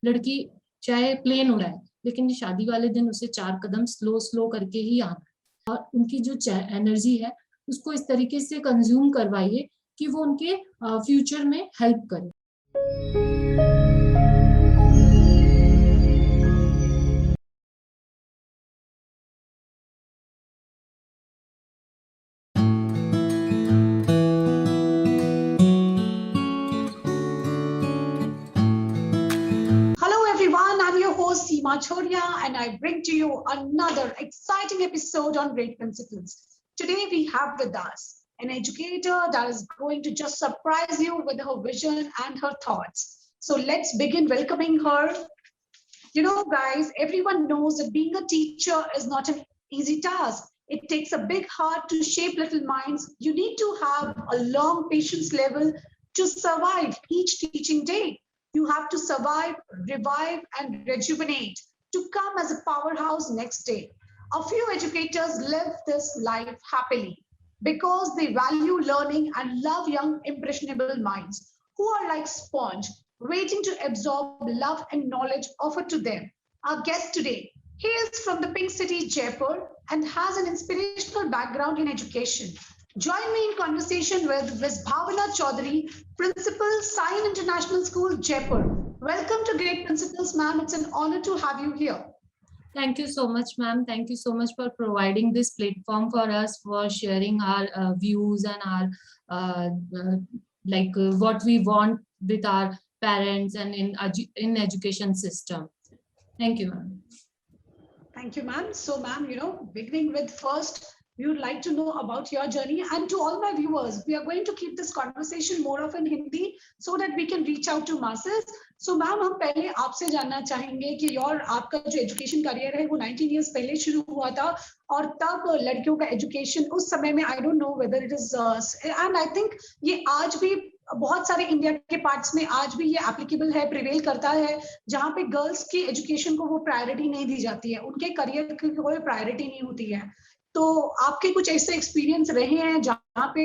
लड़की चाहे प्लेन उड़ाए, लेकिन शादी वाले दिन उसे 4 कदम स्लो स्लो करके ही आना है। और उनकी जो एनर्जी है उसको इस तरीके से कंज्यूम करवाइए कि वो उनके फ्यूचर में हेल्प करे। Seema Choria, and I bring to you another exciting episode on Great Principles. Today we have with us an educator that is going to just surprise you with her vision and her thoughts. So let's begin welcoming her. You know, guys, everyone knows that being a teacher is not an easy task. It takes a big heart to shape little minds. You need to have a long patience level to survive each teaching day. You have to survive, revive, and rejuvenate to come as a powerhouse next day. A few educators live this life happily because they value learning and love young, impressionable minds who are like sponge, waiting to absorb love and knowledge offered to them. Our guest today hails from the Pink City, Jaipur, and has an inspirational background in education. Join me in conversation with Ms. Bhavana Chaudhary, Principal, Sign International School, Jaipur. Welcome to Great Principles, ma'am. It's an honor to have you here. Thank you so much, ma'am. Thank you so much for providing this platform for us, for sharing our views and our what we want with our parents and in education system. Thank you, ma'am. Thank you, ma'am. So, ma'am, beginning with first, we would like to know about your journey. And to all my viewers, we are going to keep this conversation more of in Hindi so that we can reach out to masses. So, ma'am, हम पहले आपसे जानना चाहेंगे कि आपका जो education career है वो 19 years पहले शुरू हुआ था और तब लड़कियों का एजुकेशन उस समय में I don't know whether it is and I think ये आज भी बहुत सारे इंडिया के पार्ट्स में आज भी ये एप्लीकेबल है, प्रिवेल करता है, जहाँ पे गर्ल्स की एजुकेशन को वो प्रायोरिटी नहीं दी जाती है, उनके करियर की कोई प्रायोरिटी नहीं होती है। तो आपके कुछ ऐसे एक्सपीरियंस रहे हैं जहाँ पे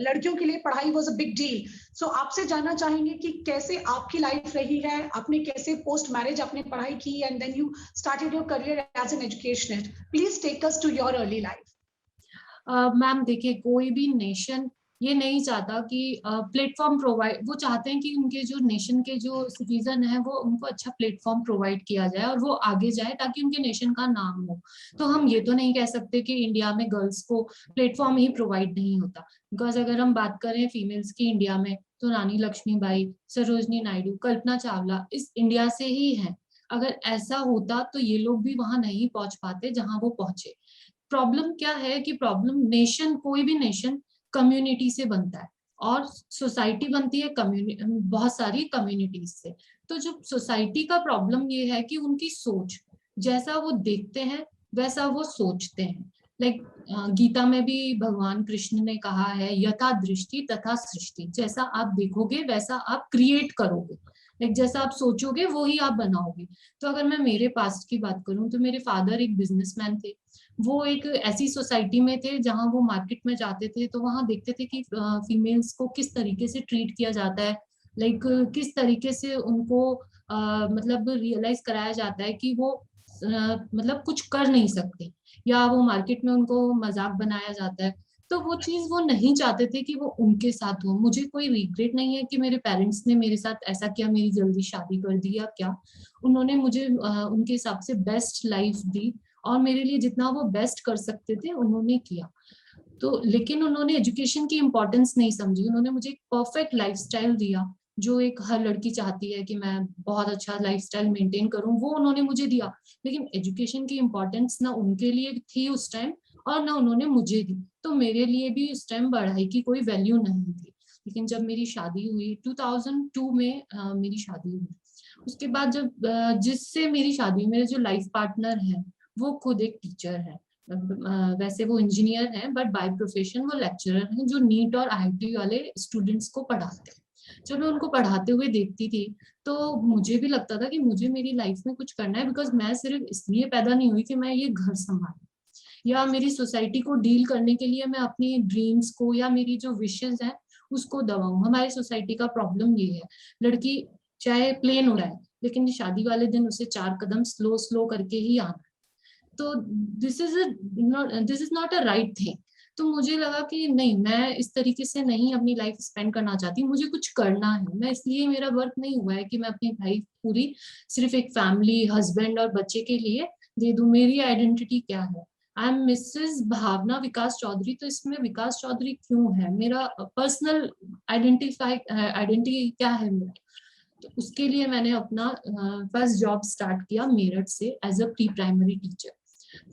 लड़कियों के लिए पढ़ाई वाज अ बिग डील। सो आपसे जानना चाहेंगे कि कैसे आपकी लाइफ रही है, आपने कैसे पोस्ट मैरिज आपने पढ़ाई की and then you started your career as an educationist. Please take us to your early life. Ma'am देखिए, कोई भी नेशन ये नहीं चाहता कि प्लेटफॉर्म प्रोवाइड, वो चाहते हैं कि उनके जो नेशन के जो सिटीजन है वो उनको अच्छा प्लेटफॉर्म प्रोवाइड किया जाए और वो आगे जाए ताकि उनके नेशन का नाम हो। तो हम ये तो नहीं कह सकते कि इंडिया में गर्ल्स को प्लेटफॉर्म ही प्रोवाइड नहीं होता, बिकॉज अगर हम बात करें फीमेल्स की इंडिया में तो रानी लक्ष्मीबाई, सरोजनी नायडू, कल्पना चावला इस इंडिया से ही है। अगर ऐसा होता तो ये लोग भी वहां नहीं पहुंच पाते जहां वो पहुंचे। प्रॉब्लम क्या है कि प्रॉब्लम नेशन, कोई भी नेशन कम्युनिटी से बनता है और सोसाइटी बनती है बहुत सारी कम्युनिटीज से। तो जो सोसाइटी का प्रॉब्लम ये है कि उनकी सोच, जैसा वो देखते हैं वैसा वो सोचते हैं। गीता में भी भगवान कृष्ण ने कहा है, यथा दृष्टि तथा सृष्टि, जैसा आप देखोगे वैसा आप क्रिएट करोगे, जैसा आप सोचोगे वो ही आप बनाओगे। तो अगर मैं मेरे पास्ट की बात करूं तो मेरे फादर एक बिजनेसमैन थे। वो एक ऐसी सोसाइटी में थे जहां वो मार्केट में जाते थे तो वहां देखते थे कि फीमेल्स को किस तरीके से ट्रीट किया जाता है, किस तरीके से उनको मतलब रियलाइज कराया जाता है कि वो मतलब कुछ कर नहीं सकते, या वो मार्केट में उनको मजाक बनाया जाता है। तो वो चीज वो नहीं चाहते थे कि वो उनके साथ हो। मुझे कोई रिग्रेट नहीं है कि मेरे पेरेंट्स ने मेरे साथ ऐसा किया, मेरी जल्दी शादी कर दी या क्या। उन्होंने मुझे उनके हिसाब से बेस्ट लाइफ दी और मेरे लिए जितना वो बेस्ट कर सकते थे उन्होंने किया। तो लेकिन उन्होंने एजुकेशन की इम्पोर्टेंस नहीं समझी। उन्होंने मुझे एक परफेक्ट लाइफस्टाइल दिया, जो एक हर लड़की चाहती है कि मैं बहुत अच्छा लाइफस्टाइल मेंटेन करूं, वो उन्होंने मुझे दिया। लेकिन एजुकेशन की इम्पोर्टेंस ना उनके लिए थी उस टाइम और ना उन्होंने मुझे दी। तो मेरे लिए भी उस टाइम पढ़ाई की कोई वैल्यू नहीं थी। लेकिन जब मेरी शादी हुई 2002 में मेरी शादी हुई, उसके बाद जब जिससे मेरी शादी, मेरे जो लाइफ पार्टनर है वो खुद एक टीचर है। वैसे वो इंजीनियर हैं बट बाय प्रोफेशन वो लेक्चरर हैं, जो नीट और आईआईटी वाले स्टूडेंट्स को पढ़ाते हैं। जब मैं उनको पढ़ाते हुए देखती थी तो मुझे भी लगता था कि मुझे मेरी लाइफ में कुछ करना है, बिकॉज मैं सिर्फ इसलिए पैदा नहीं हुई कि मैं ये घर संभालूं या मेरी सोसाइटी को डील करने के लिए मैं अपनी ड्रीम्स को या मेरी जो विशेष है उसको दबाऊं। हमारी सोसाइटी का प्रॉब्लम ये है, लड़की चाहे प्लेन उड़ाए लेकिन शादी वाले दिन उसे 4 कदम स्लो करके ही आना है। तो this is not a right thing. तो मुझे लगा कि नहीं, मैं इस तरीके से नहीं अपनी लाइफ स्पेंड करना चाहती, मुझे कुछ करना है। मैं इसलिए, मेरा वर्क नहीं हुआ है कि मैं अपनी लाइफ पूरी सिर्फ एक फैमिली, हस्बैंड और बच्चे के लिए दे दूं। मेरी आइडेंटिटी क्या है? आई एम मिसेस भावना विकास चौधरी। तो इसमें विकास चौधरी क्यों है? मेरा पर्सनल आइडेंटिटी क्या है मेरा? तो उसके लिए मैंने अपना फर्स्ट जॉब स्टार्ट किया मेरठ से as a pre primary teacher.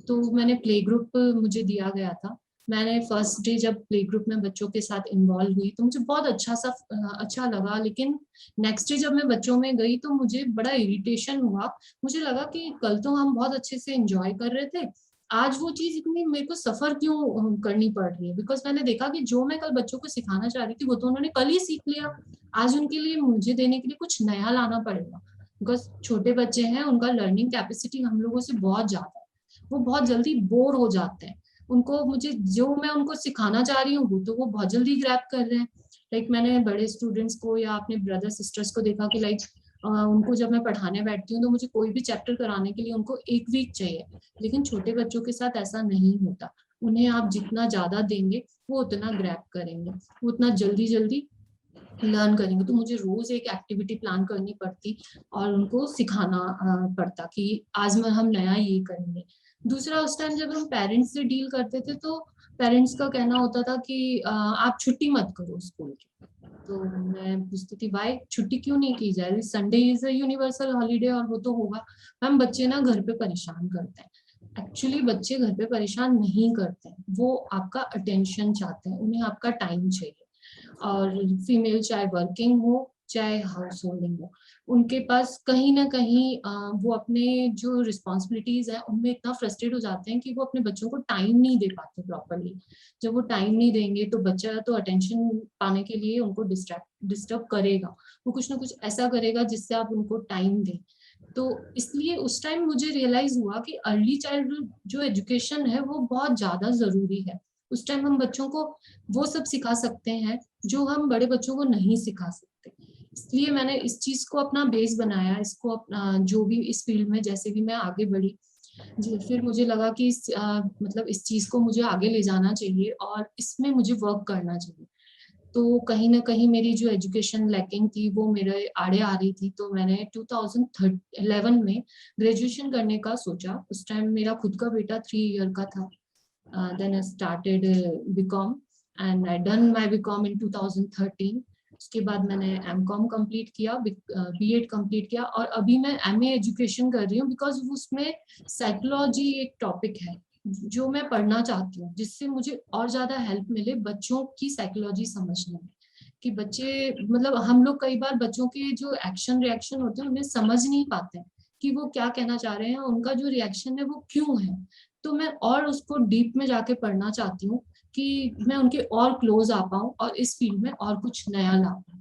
तो मैंने प्ले ग्रुप मुझे दिया गया था। मैंने फर्स्ट डे जब प्ले ग्रुप में बच्चों के साथ इन्वॉल्व हुई तो मुझे बहुत अच्छा लगा। लेकिन नेक्स्ट डे जब मैं बच्चों में गई तो मुझे बड़ा इरिटेशन हुआ। मुझे लगा कि कल तो हम बहुत अच्छे से एंजॉय कर रहे थे, आज वो चीज इतनी मेरे को सफर क्यों करनी पड़ रही है? बिकॉज मैंने देखा कि जो मैं कल बच्चों को सिखाना चाह रही थी वो तो उन्होंने कल ही सीख लिया। आज उनके लिए मुझे देने के लिए कुछ नया लाना पड़ेगा। बिकॉज छोटे बच्चे हैं, उनका लर्निंग कैपेसिटी हम लोगों से बहुत ज्यादा है, वो बहुत जल्दी बोर हो जाते हैं। उनको मुझे जो मैं उनको सिखाना चाह रही हूँ वो तो वो बहुत जल्दी ग्रैब कर रहे हैं। लाइक मैंने बड़े स्टूडेंट्स को या अपने ब्रदर सिस्टर्स को देखा कि लाइक उनको जब मैं पढ़ाने बैठती हूँ तो मुझे कोई भी चैप्टर कराने के लिए उनको 1 वीक चाहिए। लेकिन छोटे बच्चों के साथ ऐसा नहीं होता। उन्हें आप जितना ज्यादा देंगे वो उतना ग्रैब करेंगे, वो उतना जल्दी जल्दी लर्न करेंगे। तो मुझे रोज एक एक्टिविटी प्लान करनी पड़ती और उनको सिखाना पड़ता कि आज में हम नया ये करेंगे। दूसरा, उस टाइम जब हम पेरेंट्स से डील करते थे तो पेरेंट्स का कहना होता था कि आप छुट्टी मत करो स्कूल की। तो मैं पूछती थी भाई छुट्टी क्यों नहीं की जाए? Sunday is a universal holiday और वो तो होगा। मैम बच्चे ना घर पे परेशान करते हैं। एक्चुअली बच्चे घर पे परेशान नहीं करते हैं, वो आपका अटेंशन चाहते हैं, उन्हें आपका टाइम चाहिए। और फीमेल चाहे वर्किंग हो चाहे हाउस होल्डिंग हो, उनके पास कहीं ना कहीं वो अपने जो रिस्पॉन्सिबिलिटीज है उनमें इतना फ्रस्ट्रेट हो जाते हैं कि वो अपने बच्चों को टाइम नहीं दे पाते प्रॉपरली। जब वो टाइम नहीं देंगे तो बच्चा तो अटेंशन पाने के लिए उनको डिस्टर्ब करेगा, वो कुछ ना कुछ ऐसा करेगा जिससे आप उनको टाइम दें। तो इसलिए उस टाइम मुझे रियलाइज हुआ कि अर्ली चाइल्डहुड जो एजुकेशन है वो बहुत ज्यादा जरूरी है। उस टाइम हम बच्चों को वो सब सिखा सकते हैं जो हम बड़े बच्चों को नहीं सिखा सकते। इसलिए मैंने इस चीज को अपना बेस बनाया, इसको अपना जो भी इस फील्ड में जैसे भी मैं आगे बढ़ी, फिर मुझे लगा कि मतलब इस चीज को मुझे आगे ले जाना चाहिए और इसमें मुझे वर्क करना चाहिए। तो कहीं ना कहीं मेरी जो एजुकेशन लैकिंग थी वो मेरे आड़े आ रही थी। तो मैंने 2011 में ग्रेजुएशन करने का सोचा। उस टाइम मेरा खुद का बेटा 3 ईयर का था। Then I started BCom and I done my BCom in 2013. उसके बाद मैंने MCom कंप्लीट किया, B.Ed कंप्लीट किया और अभी मैं MA एजुकेशन कर रही हूँ बिकॉज उसमें साइकोलॉजी एक टॉपिक है जो मैं पढ़ना चाहती हूँ, जिससे मुझे और ज्यादा हेल्प मिले बच्चों की साइकोलॉजी समझने में। कि बच्चे मतलब हम लोग कई बार बच्चों के जो एक्शन रिएक्शन होते हैं उन्हें समझ नहीं पाते हैं कि वो क्या कहना चाह रहे हैं, उनका जो रिएक्शन है वो क्यों है। तो मैं और उसको डीप में जाके पढ़ना चाहती हूँ कि मैं उनके और क्लोज आ पाऊँ और इस फील्ड में और कुछ नया ला पाऊँ।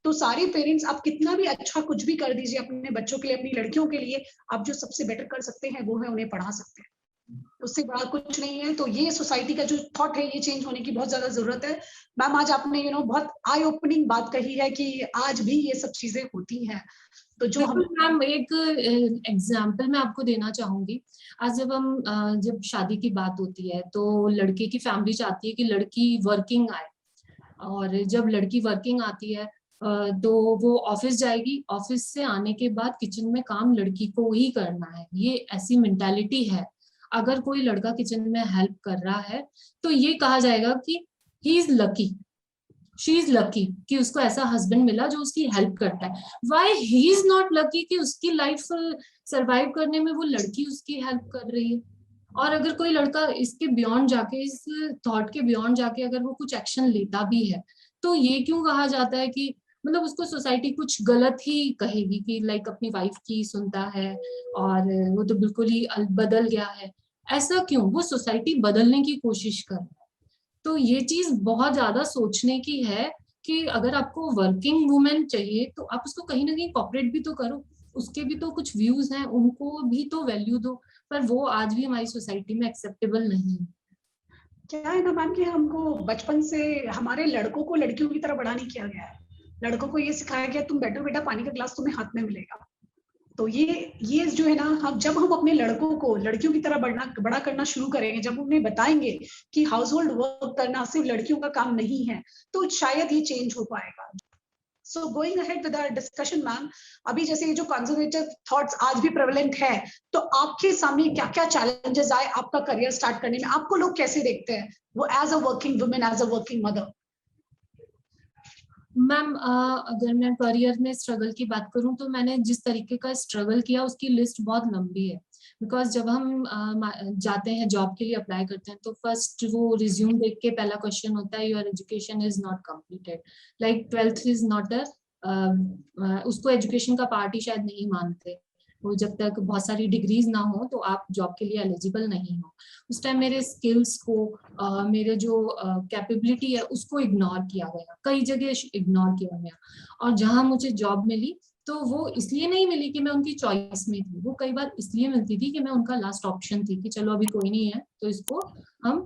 तो सारे पेरेंट्स आप कितना भी अच्छा कुछ भी कर दीजिए अपने बच्चों के लिए, अपनी लड़कियों के लिए, आप जो सबसे बेटर कर सकते हैं वो है उन्हें पढ़ा सकते हैं, उससे बड़ा कुछ नहीं है। तो ये सोसाइटी का जो थॉट है ये चेंज होने की बहुत ज्यादा जरूरत है। मैम आज आपने बहुत आई ओपनिंग बात कही है कि आज भी ये सब चीजें होती हैं। तो जो हम मैम एक एग्जाम्पल मैं आपको देना चाहूंगी। आज जब शादी की बात होती है तो लड़के की फैमिली चाहती है कि लड़की वर्किंग आए, और जब लड़की वर्किंग आती है तो वो ऑफिस जाएगी, ऑफिस से आने के बाद किचन में काम लड़की को ही करना है, ये ऐसी मेंटालिटी है। अगर कोई लड़का किचन में हेल्प कर रहा है तो ये कहा जाएगा कि he is lucky, she is lucky कि उसको ऐसा हस्बैंड मिला जो उसकी हेल्प करता है। Why he is not lucky कि उसकी लाइफ सरवाइव करने में वो लड़की उसकी हेल्प कर रही है। और अगर कोई लड़का इसके बियॉन्ड जाके, इस थॉट के बियॉन्ड जाके अगर वो कुछ एक्शन लेता भी है तो ये क्यों कहा जाता है कि मतलब उसको सोसाइटी कुछ गलत ही कहेगी कि लाइक अपनी वाइफ की सुनता है और वो तो बिल्कुल ही बदल गया है। ऐसा क्यों? वो सोसाइटी बदलने की कोशिश कर रहा है। तो ये चीज बहुत ज्यादा सोचने की है कि अगर आपको वर्किंग वुमेन चाहिए तो आप उसको कहीं ना कहीं कॉपरेट भी तो करो, उसके भी तो कुछ व्यूज हैं, उनको भी तो वैल्यू दो। पर वो आज भी हमारी सोसाइटी में एक्सेप्टेबल नहीं है। क्या है ना मैम कि हमको बचपन से हमारे लड़कों को लड़कियों की तरह बड़ा नहीं किया गया है। लड़कों को ये सिखाया गया तुम बैठो बेटा, पानी का गिलास तुम्हें हाथ में मिलेगा। तो ये जो है ना, हम जब हम अपने लड़कों को लड़कियों की तरह बड़ा करना शुरू करेंगे, जब उन्हें बताएंगे कि हाउस होल्ड वर्क करना सिर्फ लड़कियों का काम नहीं है, तो शायद ये चेंज हो पाएगा। So going ahead with our discussion ma'am, अभी जैसे ये जो कंजर्वेटिव थॉट्स आज भी प्रेवलेंट है, तो आपके सामने क्या क्या चैलेंजेस आए आपका करियर स्टार्ट करने में? आपको लोग कैसे देखते हैं, वो as a working women, as a working mother? Ma'am अगर मैं करियर में स्ट्रगल की बात करूं तो मैंने जिस तरीके का स्ट्रगल किया उसकी लिस्ट बहुत लंबी है। बिकॉज जब हम जाते हैं जॉब के लिए अप्लाई करते हैं तो फर्स्ट वो रिज्यूम देख के पहला क्वेश्चन होता है your education is not completed, like 12th is not a, उसको एजुकेशन का पार्ट ही शायद नहीं मानते। वो जब तक बहुत सारी डिग्रीज ना हो तो आप जॉब के लिए एलिजिबल नहीं हो। उस टाइम मेरे स्किल्स को मेरे जो कैपेबिलिटी है उसको इग्नोर किया गया, कई जगह इग्नोर किया गया। और जहां मुझे जॉब मिली तो वो इसलिए नहीं मिली कि मैं उनकी चॉइस में थी, वो कई बार इसलिए मिलती थी कि मैं उनका लास्ट ऑप्शन थी कि चलो अभी कोई नहीं है तो इसको हम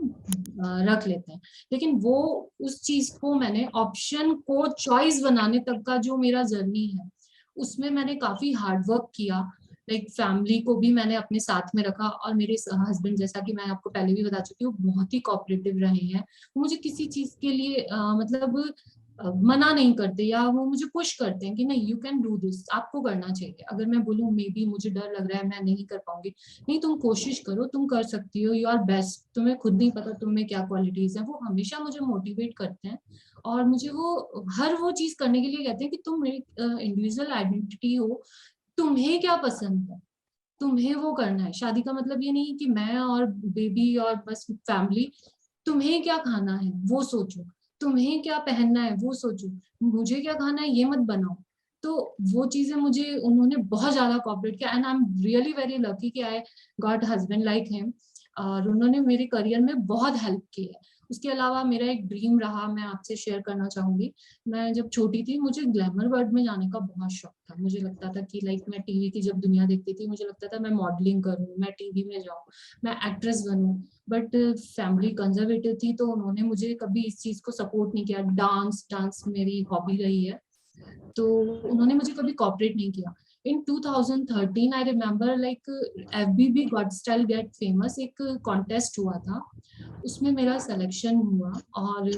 रख लेते हैं। लेकिन वो उस चीज को मैंने ऑप्शन को चॉइस बनाने तक का जो मेरा जर्नी है उसमें मैंने काफी हार्ड वर्क किया। लाइक फैमिली को भी मैंने अपने साथ में रखा और मेरे हस्बैंड, जैसा कि मैं आपको पहले भी बता चुकी हूँ, बहुत ही कोऑपरेटिव रहे हैं। वो मुझे किसी चीज के लिए मतलब मना नहीं करते या वो मुझे पुश करते हैं कि नहीं यू कैन डू दिस, आपको करना चाहिए। अगर मैं बोलूँ मे बी मुझे डर लग रहा है मैं नहीं कर पाऊंगी, नहीं तुम कोशिश करो, तुम कर सकती हो, यू आर बेस्ट, तुम्हें खुद नहीं पता तुम में क्या क्वालिटीज है। वो हमेशा मुझे मोटिवेट करते हैं और मुझे वो हर वो चीज करने के लिए कहते हैं कि तुम एक इंडिविजुअल आइडेंटिटी हो, तुम्हें क्या पसंद है तुम्हें वो करना है। शादी का मतलब ये नहीं कि मैं और बेबी और बस फैमिली। तुम्हें क्या खाना है वो सोचो, तुम्हें क्या पहनना है वो सोचो, मुझे क्या खाना है ये मत बनाओ। तो वो चीजें मुझे उन्होंने बहुत ज्यादा कॉपरेट किया and I am really very lucky कि I got husband like him. और उन्होंने मेरे करियर में बहुत हेल्प की है। उसके अलावा मेरा एक ड्रीम रहा, मैं आपसे शेयर करना चाहूंगी। मैं जब छोटी थी मुझे ग्लैमर वर्ल्ड में जाने का बहुत शौक था। मुझे लगता था कि लाइक मैं टीवी की जब दुनिया देखती थी मुझे लगता था मैं मॉडलिंग करूं, मैं टीवी में जाऊं, मैं एक्ट्रेस बनूं। बट फैमिली कंजर्वेटिव थी तो उन्होंने मुझे कभी इस चीज को सपोर्ट नहीं किया। डांस डांस मेरी हॉबी रही है तो उन्होंने मुझे कभी कॉपरेट नहीं किया। इन 2013 I remember like FBB got style get famous एक कॉन्टेस्ट हुआ था, उसमें मेरा सिलेक्शन हुआ। और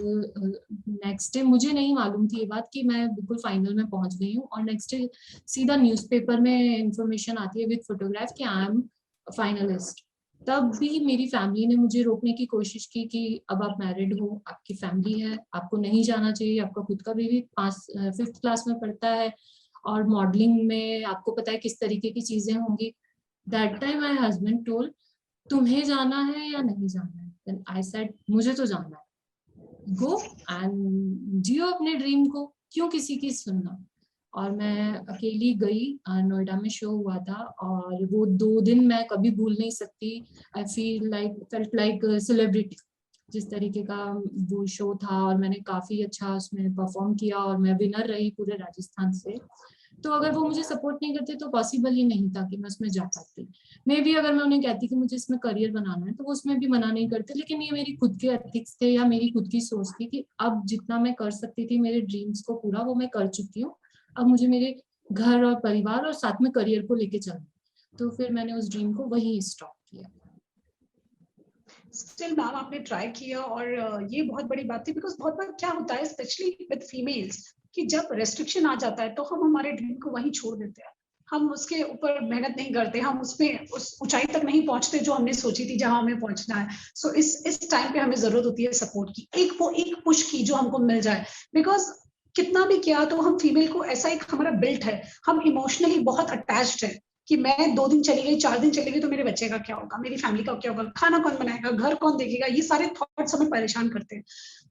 नेक्स्ट डे मुझे नहीं मालूम थी ये बात कि मैं बिल्कुल फाइनल में पहुंच गई हूँ। और नेक्स्ट डे सीधा न्यूज़पेपर में इंफॉर्मेशन आती है विद फोटोग्राफ कि आई एम फाइनलिस्ट। तब भी मेरी फैमिली ने मुझे रोकने की कोशिश की कि अब आप मैरिड हो, आपकी फैमिली है, आपको नहीं जाना चाहिए, आपका खुद का बेबी 5th क्लास में पढ़ता है और मॉडलिंग में आपको पता है किस तरीके की चीजें होंगी। That time my husband told तुम्हें जाना है या नहीं जाना है? देन आई सेड मुझे तो जाना है, गो एंड जियो अपने ड्रीम को, क्यों किसी की सुनना। और मैं अकेली गई, नोएडा में शो हुआ था और वो 2 दिन मैं कभी भूल नहीं सकती। आई फेल्ट लाइक सेलिब्रिटी, जिस तरीके का वो शो था और मैंने काफी अच्छा उसमें परफॉर्म किया और मैं विनर रही पूरे राजस्थान से। तो अगर वो मुझे सपोर्ट नहीं करते तो पॉसिबल ही नहीं था कि मैं उसमें जा पाती। मे बी अगर मैं उन्हें कहती कि मुझे इसमें करियर बनाना है तो वो उसमें भी मना नहीं करते। लेकिन ये मेरी खुद के एथिक्स थे या मेरी खुद की सोच थी कि अब जितना मैं कर सकती थी मेरे ड्रीम्स को पूरा वो मैं कर चुकी हूँ। अब मुझे मेरे घर और परिवार और साथ में करियर को लेके चलना। तो फिर मैंने उस ड्रीम को वहीं स्टॉप किया। स्टिल मैम आपने ट्राई किया और ये बहुत बड़ी बात थी, बिकॉज बहुत बार क्या होता है स्पेशली विद फीमेल्स कि जब रेस्ट्रिक्शन आ जाता है तो हम हमारे ड्रीम को वहीं छोड़ देते हैं, हम उसके ऊपर मेहनत नहीं करते, हम उसमें उस ऊंचाई तक नहीं पहुंचते जो हमने सोची थी जहां हमें पहुंचना है। सो इस टाइम पे हमें जरूरत होती है सपोर्ट की, एक पुश की जो हमको मिल जाए। बिकॉज कितना भी किया तो हम फीमेल को ऐसा एक हमारा बिल्ट है, हम इमोशनली बहुत अटैच्ड है कि मैं 2 दिन चली गई 4 दिन चली गई तो मेरे बच्चे का क्या होगा, मेरी फैमिली का क्या होगा, खाना कौन बनाएगा, घर कौन देखेगा, ये सारे थॉट्स हमें परेशान करते हैं।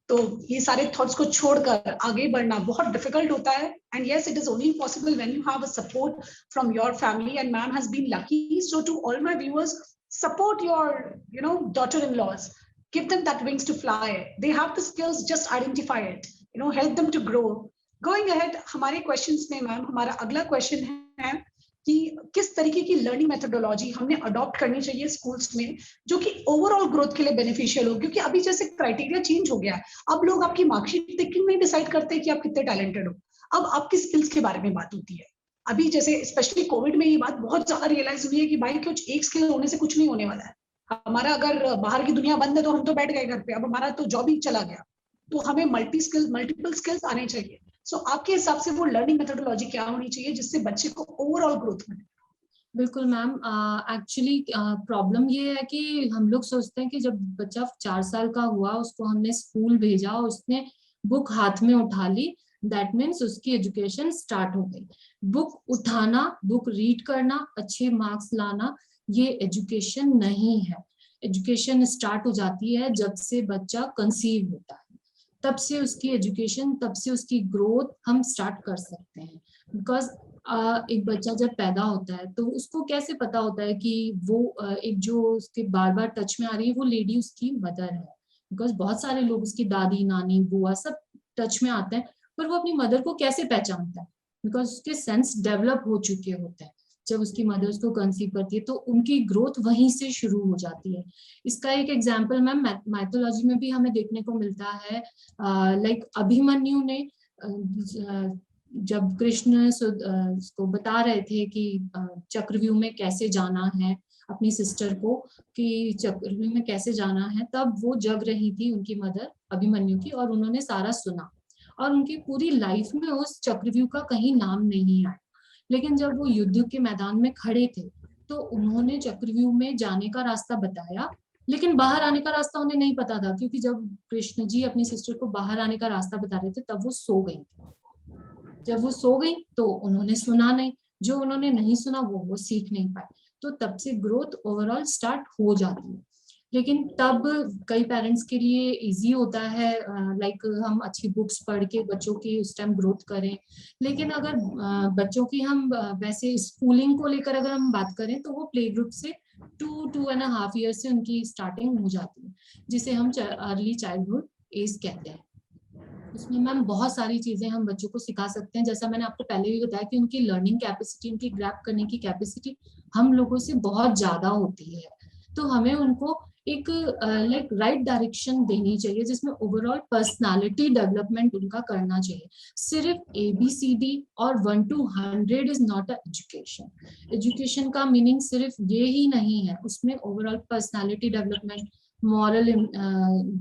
तो ये सारे थॉट्स को छोड़कर आगे बढ़ना बहुत डिफिकल्ट होता है। And yes it is only possible when you have a support from your family and ma'am has been lucky. So to all my viewers, support your daughter-in-laws, give them that wings to fly, they have the skills, just identify it, help them to grow. Going ahead, हमारे questions में ma'am हमारा अगला question है कि किस तरीके की learning methodology हमने अडॉप्ट करनी चाहिए स्कूल्स में जो कि ओवरऑल ग्रोथ के लिए बेनिफिशियल हो। क्योंकि अभी जैसे क्राइटेरिया चेंज हो गया है, अब लोग आपकी मार्कशीट देख के नहीं डिसाइड करते कि आप कितने टैलेंटेड हो, अब आपकी स्किल्स के बारे में बात होती है। अभी जैसे स्पेशली कोविड में ये बात बहुत ज्यादा रियलाइज हुई है कि भाई कुछ एक स्किल होने से कुछ नहीं होने वाला है। हमारा अगर बाहर की दुनिया बंद है तो हम तो बैठ गए घर पे, अब हमारा तो जॉब ही चला गया, तो हमें मल्टीपल स्किल्स आने चाहिए। सो आपके हिसाब से वो लर्निंग मेथोडोलॉजी क्या होनी चाहिए जिससे बच्चे को ओवरऑल ग्रोथ मिले? बिल्कुल मैम, एक्चुअली प्रॉब्लम ये है कि हम लोग सोचते हैं कि जब बच्चा 4 साल का हुआ, उसको हमने स्कूल भेजा और उसने बुक हाथ में उठा ली, दैट मीन्स उसकी एजुकेशन स्टार्ट हो गई। बुक उठाना, बुक रीड करना, अच्छे मार्क्स लाना, ये एजुकेशन नहीं है। एजुकेशन स्टार्ट हो जाती है जब से बच्चा कंसीव होता है, तब से उसकी एजुकेशन, तब से उसकी ग्रोथ हम स्टार्ट कर सकते हैं। बिकॉज एक बच्चा जब पैदा होता है तो उसको कैसे पता होता है कि वो एक जो उसके बार बार टच में आ रही है वो लेडी उसकी मदर है। बिकॉज बहुत सारे लोग, उसकी दादी, नानी, बुआ, सब टच में आते हैं, पर वो अपनी मदर को कैसे पहचानता है? बिकॉज उसके सेंस डेवलप हो चुके होते हैं जब उसकी मदर उसको कंसीव करती है, तो उनकी ग्रोथ वहीं से शुरू हो जाती है। इसका एक एग्जाम्पल मैम माइथोलॉजी में भी हमें देखने को मिलता है। लाइक अभिमन्यु ने जब कृष्ण उसको बता रहे थे कि चक्रव्यूह में कैसे जाना है, अपनी सिस्टर को कि चक्रव्यूह में कैसे जाना है, तब वो जग रही थी उनकी मदर अभिमन्यु की, और उन्होंने सारा सुना, और उनकी पूरी लाइफ में उस चक्रव्यूह का कहीं नाम नहीं आया। लेकिन जब वो युद्ध के मैदान में खड़े थे तो उन्होंने चक्रव्यूह में जाने का रास्ता बताया, लेकिन बाहर आने का रास्ता उन्हें नहीं पता था, क्योंकि जब कृष्ण जी अपनी सिस्टर को बाहर आने का रास्ता बता रहे थे तब वो सो गई थी। जब वो सो गई तो उन्होंने सुना नहीं, जो उन्होंने नहीं सुना वो सीख नहीं पाए। तो तब से ग्रोथ ओवरऑल स्टार्ट हो जाती है। लेकिन तब कई पेरेंट्स के लिए इजी होता है, लाइक हम अच्छी बुक्स पढ़ के बच्चों की उस टाइम ग्रोथ करें। लेकिन अगर बच्चों की हम वैसे स्कूलिंग को लेकर अगर हम बात करें तो वो प्ले ग्रुप से 2.5 ईयर से उनकी स्टार्टिंग हो जाती है, जिसे हम अर्ली चाइल्डहुड एज कहते हैं। उसमें मैम बहुत सारी चीजें हम बच्चों को सिखा सकते हैं। जैसा मैंने आपको पहले भी बताया कि उनकी लर्निंग कैपेसिटी, उनकी ग्रैब करने की कैपेसिटी हम लोगों से बहुत ज्यादा होती है। तो हमें उनको एक लाइक राइट डायरेक्शन देनी चाहिए, जिसमें ओवरऑल पर्सनालिटी डेवलपमेंट उनका करना चाहिए। सिर्फ ABCD और 1 to 100 is not a education. Education का मीनिंग सिर्फ ये ही नहीं है, उसमें ओवरऑल पर्सनालिटी डेवलपमेंट, मॉरल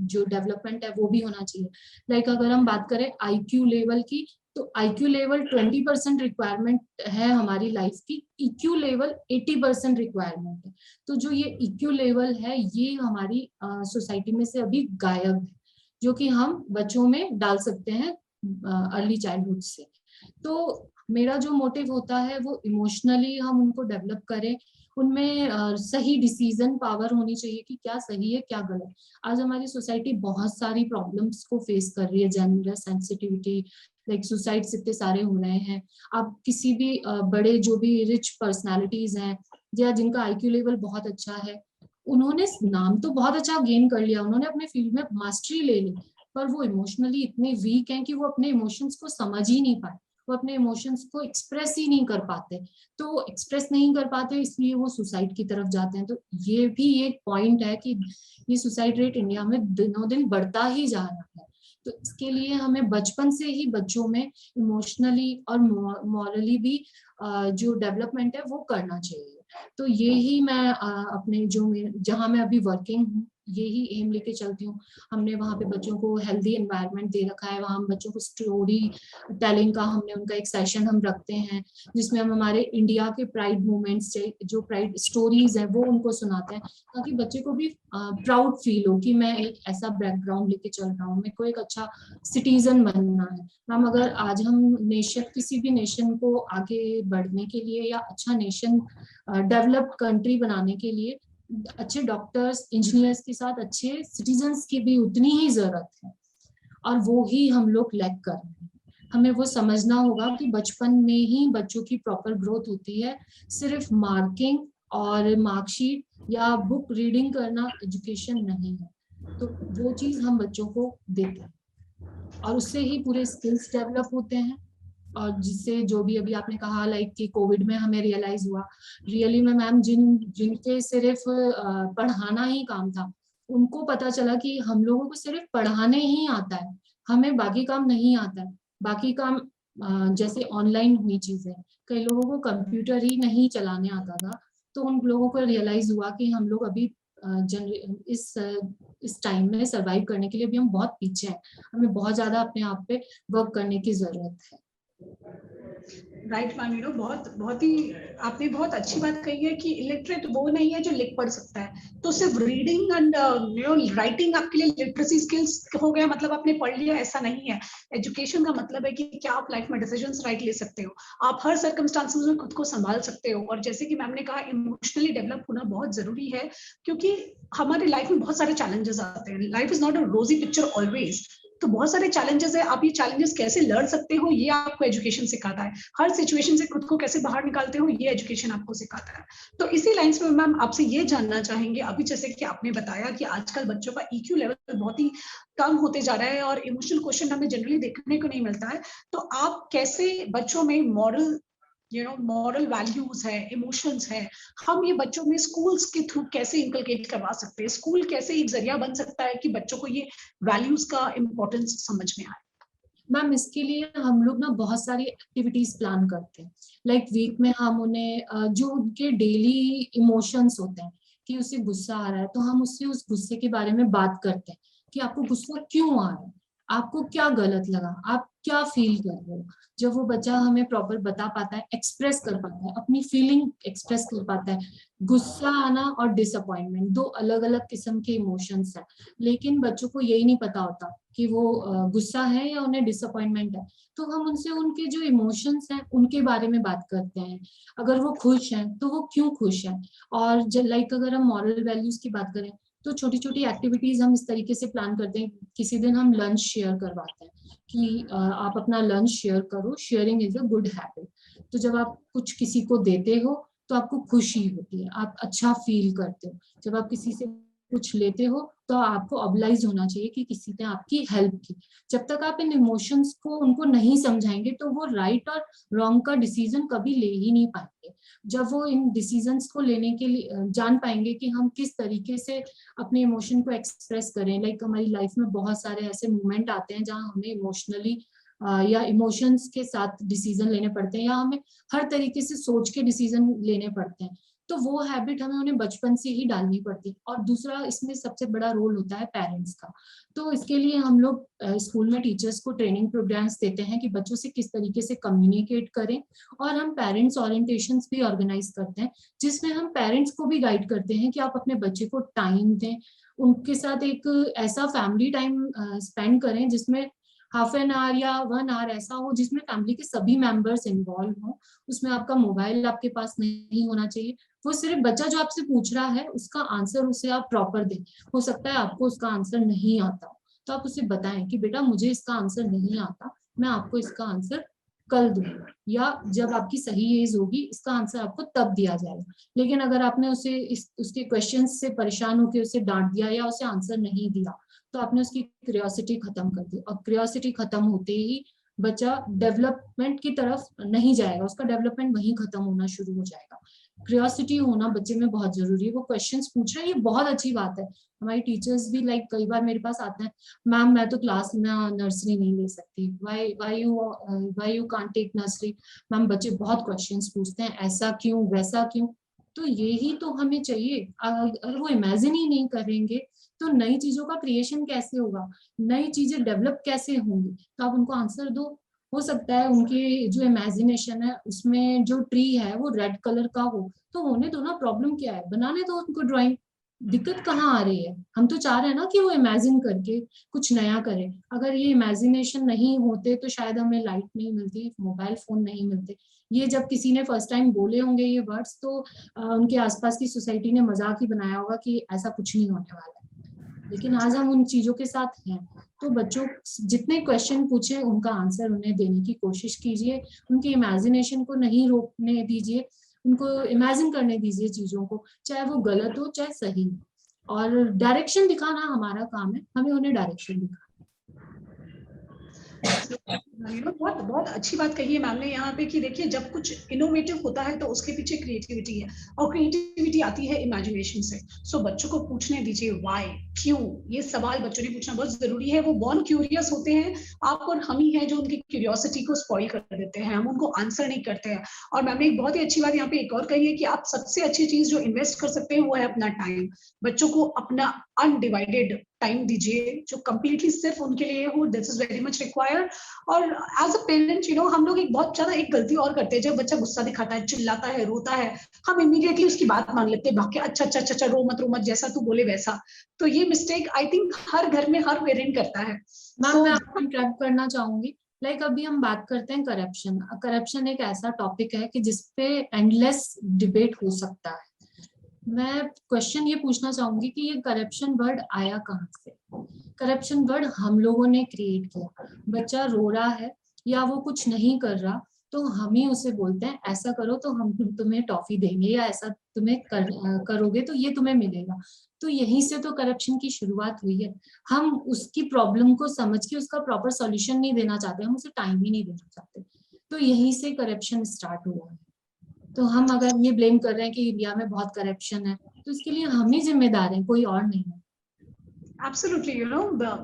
जो डेवलपमेंट है वो भी होना चाहिए। लाइक अगर हम बात करें IQ लेवल की, तो IQ लेवल 20% रिक्वायरमेंट है हमारी लाइफ की, EQ लेवल 80% रिक्वायरमेंट है। तो जो ये EQ लेवल है ये हमारी सोसाइटी में से अभी गायब है, जो कि हम बच्चों में डाल सकते हैं अर्ली चाइल्डहुड से। तो मेरा जो मोटिव होता है वो इमोशनली हम उनको डेवलप करें, उनमें सही डिसीजन पावर होनी चाहिए कि क्या सही है क्या गलत। आज हमारी सोसाइटी बहुत सारी प्रॉब्लम्स को फेस कर रही है, जेंडर सेंसिटिविटी, लाइक सुसाइड्स इतने सारे हो रहे हैं। आप किसी भी बड़े जो भी रिच पर्सनालिटीज हैं या जिनका IQ लेवल बहुत अच्छा है, उन्होंने नाम तो बहुत अच्छा गेन कर लिया, उन्होंने अपने फील्ड में मास्टरी ले ली, पर वो इमोशनली इतने वीक हैं कि वो अपने इमोशंस को समझ ही नहीं पाए, वो अपने इमोशंस को एक्सप्रेस ही नहीं कर पाते। तो एक्सप्रेस नहीं कर पाते इसलिए वो सुसाइड की तरफ जाते हैं। तो ये भी एक पॉइंट है कि ये सुसाइड रेट इंडिया में दिनों दिन बढ़ता ही जा रहा है। तो इसके लिए हमें बचपन से ही बच्चों में इमोशनली और मॉरली भी जो डेवलपमेंट है वो करना चाहिए। तो यही मैं अपने जो जहाँ मैं अभी वर्किंग हूँ यही एम लेके चलती हूँ। हमने वहाँ पे बच्चों को हेल्दी एनवायरनमेंट दे रखा है, वहाँ हम बच्चों को स्टोरी टेलिंग का हमने उनका एक सेशन हम रखते हैं, जिसमें हम हमारे इंडिया के प्राइड मूवमेंट्स, जो प्राइड स्टोरीज है वो उनको सुनाते हैं, ताकि बच्चे को भी प्राउड फील हो कि मैं एक ऐसा बैकग्राउंड लेके चल रहा हूँ, मेरे को एक अच्छा सिटीजन बनना है। मैम अगर आज हम नेशन, किसी भी नेशन को आगे बढ़ने के लिए या अच्छा नेशन डेवलप्ड कंट्री बनाने के लिए अच्छे डॉक्टर्स, इंजीनियर्स के साथ अच्छे सिटीजन्स की भी उतनी ही जरूरत है, और वो ही हम लोग लैक कर रहे हैं। हमें वो समझना होगा कि बचपन में ही बच्चों की प्रॉपर ग्रोथ होती है, सिर्फ मार्किंग और मार्कशीट या बुक रीडिंग करना एजुकेशन नहीं है। तो वो चीज हम बच्चों को देते हैं और उससे ही पूरे स्किल्स डेवलप होते हैं। और जिससे जो भी अभी आपने कहा लाइक कि कोविड में हमें रियलाइज हुआ, रियली में मैम जिनके सिर्फ पढ़ाना ही काम था, उनको पता चला कि हम लोगों को सिर्फ पढ़ाने ही आता है, हमें बाकी काम नहीं आता है। बाकी काम जैसे ऑनलाइन हुई चीजें, कई लोगों को कंप्यूटर ही नहीं चलाने आता था, तो उन लोगों को रियलाइज हुआ कि हम लोग अभी इस टाइम में सरवाइव करने के लिए भी हम बहुत पीछे हैं, हमें बहुत ज्यादा अपने आप पे वर्क करने की जरूरत है। राइट मैम, यू नो बहुत बहुत ही आपने बहुत अच्छी बात कही है कि इलिटरेट वो नहीं है जो लिख पढ़ सकता है, तो सिर्फ reading and you know writing आपके लिए लिटरेसी स्किल्स हो गया, मतलब आपने पढ़ लिया, ऐसा नहीं है। एजुकेशन का मतलब है कि क्या आप लाइफ में डिसीजंस राइट ले सकते हो, आप हर सर्कमस्टांसेस में खुद को संभाल सकते हो, और जैसे कि मैम ने कहा इमोशनली डेवलप होना बहुत जरूरी है, क्योंकि हमारे लाइफ में बहुत सारे चैलेंजेस आते हैं, लाइफ इज नॉट अ रोजी पिक्चर ऑलवेज, तो बहुत सारे चैलेंजेस है, आप ये चैलेंजेस कैसे लड़ सकते हो ये आपको एजुकेशन सिखाता है, हर सिचुएशन से खुद को कैसे बाहर निकालते हो ये एजुकेशन आपको सिखाता है। तो इसी लाइंस में मैम आपसे ये जानना चाहेंगे, अभी जैसे कि आपने बताया कि आजकल बच्चों का ईक्यू लेवल बहुत ही कम होते जा रहा है और इमोशनल क्वेश्चन हमें जनरली देखने को नहीं मिलता है, तो आप कैसे बच्चों में moral you know moral values है, इमोशंस है, हम ये बच्चों में स्कूल्स के थ्रू कैसे इंकलकेट करवा सकते हैं, स्कूल कैसे एक जरिया बन सकता है कि बच्चों को ये वैल्यूज का इम्पोर्टेंस समझ में आए? मैम इसके लिए हम लोग ना बहुत सारी एक्टिविटीज प्लान करते हैं, लाइक वीक में हम उन्हें जो उनके डेली इमोशंस होते हैं, कि उसे गुस्सा आ रहा है तो हम उससे उस गुस्से के बारे में बात करते हैं कि आपको गुस्सा क्यों आ रहा है, आपको क्या गलत लगा, आप क्या फील कर रहे हो। जब वो बच्चा हमें प्रॉपर बता पाता है, एक्सप्रेस कर पाता है, अपनी फीलिंग एक्सप्रेस कर पाता है, गुस्सा आना और डिसअपॉइंटमेंट दो अलग अलग किस्म के इमोशंस हैं, लेकिन बच्चों को यही नहीं पता होता कि वो गुस्सा है या उन्हें डिसअपॉइंटमेंट है, तो हम उनसे उनके जो इमोशंस हैं उनके बारे में बात करते हैं। अगर वो खुश हैं तो वो क्यों खुश हैं, और लाइक अगर हम मॉरल वैल्यूज की बात करें तो छोटी छोटी एक्टिविटीज हम इस तरीके से प्लान करते हैं, किसी दिन हम लंच शेयर करवाते हैं कि आप अपना लंच शेयर करो, sharing is a good habit. तो जब आप कुछ किसी को देते हो तो आपको खुशी होती है, आप अच्छा फील करते हो। जब आप किसी से कुछ लेते हो तो आपको ऑब्लाइज होना चाहिए कि किसी ने आपकी हेल्प की। जब तक आप इन इमोशंस को उनको नहीं समझाएंगे तो वो राइट और रॉन्ग का डिसीजन कभी ले ही नहीं पाएंगे। जब वो इन डिसीजंस को लेने के लिए जान पाएंगे कि हम किस तरीके से अपने इमोशन को एक्सप्रेस करें, लाइक हमारी लाइफ में बहुत सारे ऐसे मोमेंट आते हैं जहाँ हमें इमोशनली या इमोशंस के साथ डिसीजन लेने पड़ते हैं, या हमें हर तरीके से सोच के डिसीजन लेने पड़ते हैं, तो वो हैबिट हमें उन्हें बचपन से ही डालनी पड़ती है। और दूसरा इसमें सबसे बड़ा रोल होता है पेरेंट्स का। तो इसके लिए हम लोग स्कूल में टीचर्स को ट्रेनिंग प्रोग्राम्स देते हैं कि बच्चों से किस तरीके से कम्युनिकेट करें, और हम पेरेंट्स ओरिएंटेशंस भी ऑर्गेनाइज करते हैं जिसमें हम पेरेंट्स को भी गाइड करते हैं कि आप अपने बच्चे को टाइम दें, उनके साथ एक ऐसा फैमिली टाइम स्पेंड करें जिसमें हाफ एन आवर या 1 आवर ऐसा हो जिसमें फैमिली के सभी मेंबर्स इन्वॉल्व हो। उसमें आपका मोबाइल आपके पास नहीं होना चाहिए, वो सिर्फ बच्चा जो आपसे पूछ रहा है उसका आंसर उसे आप प्रॉपर दें। हो सकता है आपको उसका आंसर नहीं आता, तो आप उसे बताएं कि बेटा मुझे इसका आंसर नहीं आता, मैं आपको इसका आंसर कल दूंगा, या जब आपकी सही एज होगी इसका आंसर आपको तब दिया जाएगा। लेकिन अगर आपने उसे उसके क्वेश्चन से परेशान होकर उसे डांट दिया या उसे आंसर नहीं दिया तो आपने उसकी क्यूरियोसिटी खत्म कर दी, और क्यूरियोसिटी खत्म होते ही बच्चा डेवलपमेंट की तरफ नहीं जाएगा, उसका डेवलपमेंट वहीं खत्म होना शुरू हो जाएगा। क्यूरियोसिटी होना बच्चे में बहुत जरूरी है, वो क्वेश्चंस पूछ रहे हैं, ये बहुत अच्छी बात है। हमारी टीचर्स भी लाइक कई बार मेरे पास आते हैं, मैम मैं तो क्लास में नर्सरी नहीं ले सकती, why you can't take nursery. Ma'am बच्चे बहुत क्वेश्चंस पूछते हैं, ऐसा क्यों वैसा क्यों। तो यही तो हमें चाहिए, अगर वो इमेजिन ही नहीं करेंगे तो नई चीजों का क्रिएशन कैसे होगा, नई चीजें डेवलप कैसे होंगी। तो आप उनको आंसर दो। हो सकता है उनके जो इमेजिनेशन है उसमें जो ट्री है वो रेड कलर का हो, तो होने दो ना, प्रॉब्लम क्या है, बनाने दो उनको ड्राइंग। दिक्कत कहाँ आ रही है, हम तो चाह रहे हैं ना कि वो इमेजिन करके कुछ नया करे। अगर ये इमेजिनेशन नहीं होते तो शायद हमें लाइट नहीं मिलती, मोबाइल फोन नहीं मिलते। ये जब किसी ने फर्स्ट टाइम बोले होंगे ये वर्ड्स तो उनके आसपास की सोसाइटी ने मजाक ही बनाया होगा कि ऐसा कुछ नहीं होने वाला है। लेकिन आज हम उन चीजों के साथ हैं, तो बच्चों जितने क्वेश्चन पूछे उनका आंसर उन्हें देने की कोशिश कीजिए, उनकी इमेजिनेशन को नहीं रोकने दीजिए, उनको इमेजिन करने दीजिए चीजों को, चाहे वो गलत हो चाहे सही हो। और डायरेक्शन दिखाना हमारा काम है, हमें उन्हें डायरेक्शन दिखाना। बहुत बहुत अच्छी बात कही है मैम ने यहाँ पे कि देखिए जब कुछ इनोवेटिव होता है तो उसके पीछे क्रिएटिविटी है, और क्रिएटिविटी आती है इमेजिनेशन से। सो बच्चों को पूछने दीजिए व्हाई, क्यों, ये सवाल बच्चों ने पूछना बहुत जरूरी है। वो बॉर्न क्यूरियस होते हैं, आप और हम ही हैं जो उनकी क्यूरियोसिटी को स्पॉइल कर देते हैं, हम उनको आंसर नहीं करते हैं। और मैम ने एक बहुत ही अच्छी बात यहाँ पे एक और कही है कि आप सबसे अच्छी चीज जो इन्वेस्ट कर सकते हैं वो है अपना टाइम। बच्चों को अपना अनडिवाइडेड टाइम दीजिए जो कंप्लीटली सिर्फ उनके लिए हो, this is very much required. और एज अ पेरेंट हम लोग एक बहुत ज्यादा एक गलती और करते हैं, जब बच्चा गुस्सा दिखाता है, चिल्लाता है, रोता है, हम इमीडिएटली उसकी बात मान लेते हैं, भाग के अच्छा अच्छा अच्छा रो मत, जैसा तू बोले वैसा। तो ये मिस्टेक आई थिंक हर घर में हर पेरेंट करता है। मैम सो मैं आपको इंटरप्ट करना चाहूंगी। अभी हम बात करते हैं करप्शन। करप्शन एक ऐसा टॉपिक है कि जिसपे एंडलेस डिबेट हो सकता है। मैं क्वेश्चन ये पूछना चाहूंगी कि ये करप्शन वर्ड आया कहाँ से? करप्शन वर्ड हम लोगों ने क्रिएट किया। बच्चा रो रहा है या वो कुछ नहीं कर रहा तो हम ही उसे बोलते हैं ऐसा करो तो हम तुम्हें टॉफी देंगे, या ऐसा करोगे तो ये तुम्हें मिलेगा। तो यहीं से तो करप्शन की शुरुआत हुई है। हम उसकी प्रॉब्लम को समझ के उसका प्रॉपर सॉल्यूशन नहीं देना चाहते, हम उसे टाइम ही नहीं देना चाहते। तो यहीं से करप्शन स्टार्ट हुआ है। तो हम अगर ये ब्लेम कर रहे हैं कि इंडिया में बहुत करप्शन है तो इसके लिए हम ही जिम्मेदार हैं, कोई और नहीं है। Absolutely,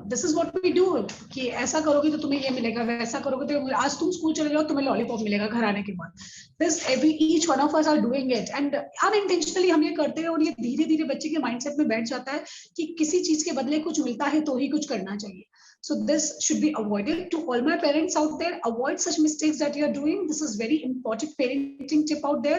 this is what we do, कि ऐसा करोगे तो तुम्हें ये मिलेगा, वैसा करोगे तो आज तुम स्कूल चले जाओ तुम्हें लॉलीपॉप मिलेगा घर आने के बाद। This every each one of us are doing it and unintentionally हम ये करते हैं, और ये धीरे धीरे बच्चे के माइंडसेट में बैठ जाता है कि किसी चीज के बदले कुछ मिलता है तो ही कुछ करना चाहिए। So this should be avoided. To all my parents out there, avoid such mistakes that you are doing. This is very important parenting tip out there.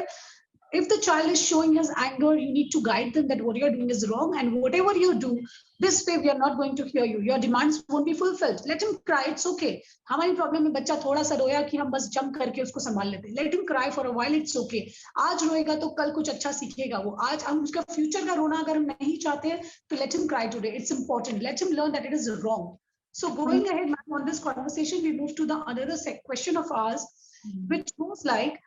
If the child is showing his anger, you need to guide them that what you're doing is wrong, and whatever you do, this way we are not going to hear you. Your demands won't be fulfilled. Let him cry, it's okay. हमारी problem है बच्चा थोड़ा सा रोया कि हम बस jump करके उसको संभाल लेते हैं। Let him cry for a while, it's okay. आज रोएगा तो कल कुछ अच्छा सीखेगा वो। आज हम उसका फ्यूचर का रोना अगर हम नहीं चाहते हैं तो let him cry today, it's important. Let him learn that it is wrong. So going ahead, ma'am, on this conversation, we move to the another question of ours, which goes like,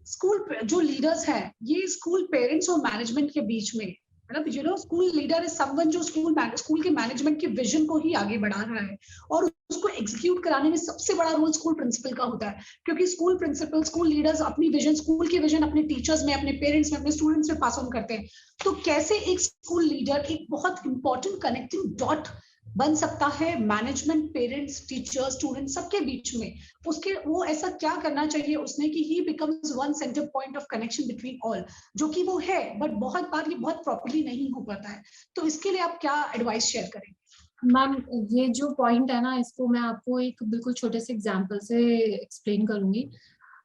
school जो leaders हैं, ये school parents और management के बीच में, मतलब school leader is someone जो school के management के विजन को ही आगे बढ़ा रहा है, और उसको एग्जीक्यूट कराने में सबसे बड़ा रोल स्कूल प्रिंसिपल का होता है। क्योंकि स्कूल प्रिंसिपल, स्कूल लीडर्स अपनी विजन, स्कूल की विजन अपने टीचर्स में, अपने पेरेंट्स में, अपने स्टूडेंट्स में पास ऑन करते हैं। तो कैसे एक स्कूल लीडर एक बहुत इंपॉर्टेंट कनेक्टिंग डॉट बन सकता है मैनेजमेंट, पेरेंट्स, टीचर्स, स्टूडेंट सबके बीच में? उसके वो ऐसा क्या करना चाहिए उसने कि ही becomes one centre point of connection between all, जो कि वो है, बट बहुत बार ये बहुत प्रॉपर्ली नहीं हो पाता है। तो इसके लिए आप क्या एडवाइस शेयर करेंगे? मैम ये जो पॉइंट है ना, इसको मैं आपको एक बिल्कुल छोटे से एग्जांपल से एक्सप्लेन करूंगी।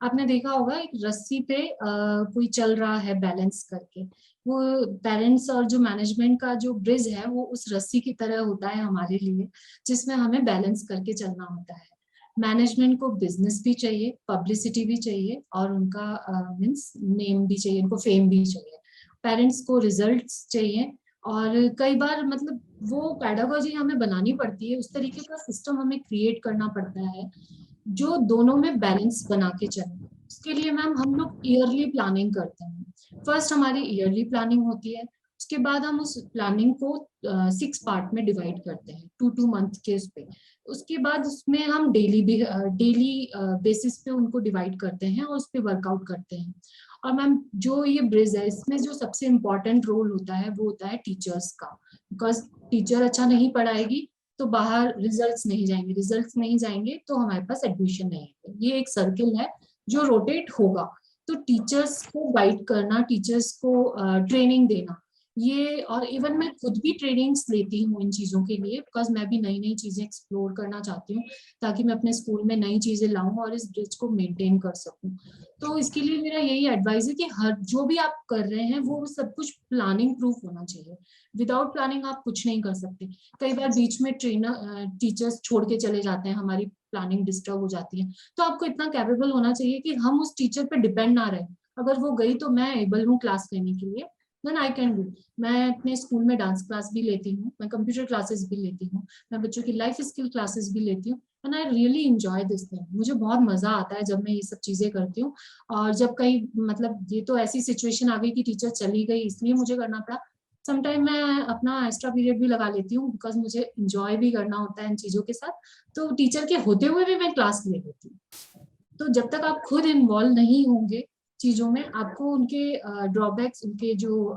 आपने देखा होगा एक रस्सी पे कोई चल रहा है बैलेंस करके। वो पेरेंट्स और जो मैनेजमेंट का जो ब्रिज है वो उस रस्सी की तरह होता है हमारे लिए, जिसमें हमें बैलेंस करके चलना होता है। मैनेजमेंट को बिजनेस भी चाहिए, पब्लिसिटी भी चाहिए, और उनका मीन्स नेम भी चाहिए, उनको फेम भी चाहिए। पेरेंट्स को रिजल्ट्स चाहिए, और कई बार मतलब वो पैडागोजी हमें बनानी पड़ती है, उस तरीके का सिस्टम हमें क्रिएट करना पड़ता है जो दोनों में बैलेंस बना के चले। उसके लिए मैम हम लोग ईयरली प्लानिंग करते हैं। फर्स्ट हमारी ईयरली प्लानिंग होती है, उसके बाद हम उस प्लानिंग को 6 पार्ट में डिवाइड करते हैं, 2 मंथ के उस पे। उसके बाद उसमें हम डेली बेसिस पे उनको डिवाइड करते हैं और उस पे वर्कआउट करते हैं। और मैम जो ये ब्रिज है, इसमें जो सबसे इम्पोर्टेंट रोल होता है वो होता है टीचर्स का। बिकॉज टीचर अच्छा नहीं पढ़ाएगी तो बाहर रिजल्ट्स नहीं जाएंगे, रिजल्ट्स नहीं जाएंगे तो हमारे पास एडमिशन नहीं है। ये एक सर्किल है जो रोटेट होगा। तो टीचर्स को गाइड करना, टीचर्स को ट्रेनिंग देना, ये, और इवन मैं खुद भी ट्रेनिंग्स लेती हूँ इन चीजों के लिए, बिकॉज मैं भी नई नई चीजें एक्सप्लोर करना चाहती हूँ ताकि मैं अपने स्कूल में नई चीजें लाऊं और इस ब्रिज को मेंटेन कर सकूं। तो इसके लिए मेरा यही एडवाइस है कि हर जो भी आप कर रहे हैं वो सब कुछ प्लानिंग प्रूफ होना चाहिए। विदाउट प्लानिंग आप कुछ नहीं कर सकते। कई बार बीच में टीचर्स छोड़ के चले जाते हैं, हमारी प्लानिंग डिस्टर्ब हो जाती है। तो आपको इतना कैपेबल होना चाहिए कि हम उस टीचर पे डिपेंड ना रहे। अगर वो गई तो मैं एबल हूँ क्लास लेने के लिए, देन आई कैन डू। मैं अपने स्कूल में डांस क्लास भी लेती हूँ, मैं कंप्यूटर क्लासेस भी लेती हूँ, मैं बच्चों की लाइफ स्किल क्लासेस भी लेती हूँ, and I really enjoy this thing. मुझे बहुत मजा आता है जब मैं ये सब चीजें करती हूँ। और जब कहीं मतलब ये तो ऐसी सिचुएशन आ गई कि टीचर चली गई इसलिए मुझे करना पड़ा, समटाइम मैं अपना एक्स्ट्रा पीरियड भी लगा लेती हूँ, बिकॉज मुझे इंजॉय भी करना होता है इन चीजों के साथ, तो टीचर के होते हुए भी मैं क्लास ले लेती हूँ। तो जब तक आप खुद इन्वॉल्व नहीं होंगे चीजों में, आपको उनके ड्रॉबैक्स, उनके जो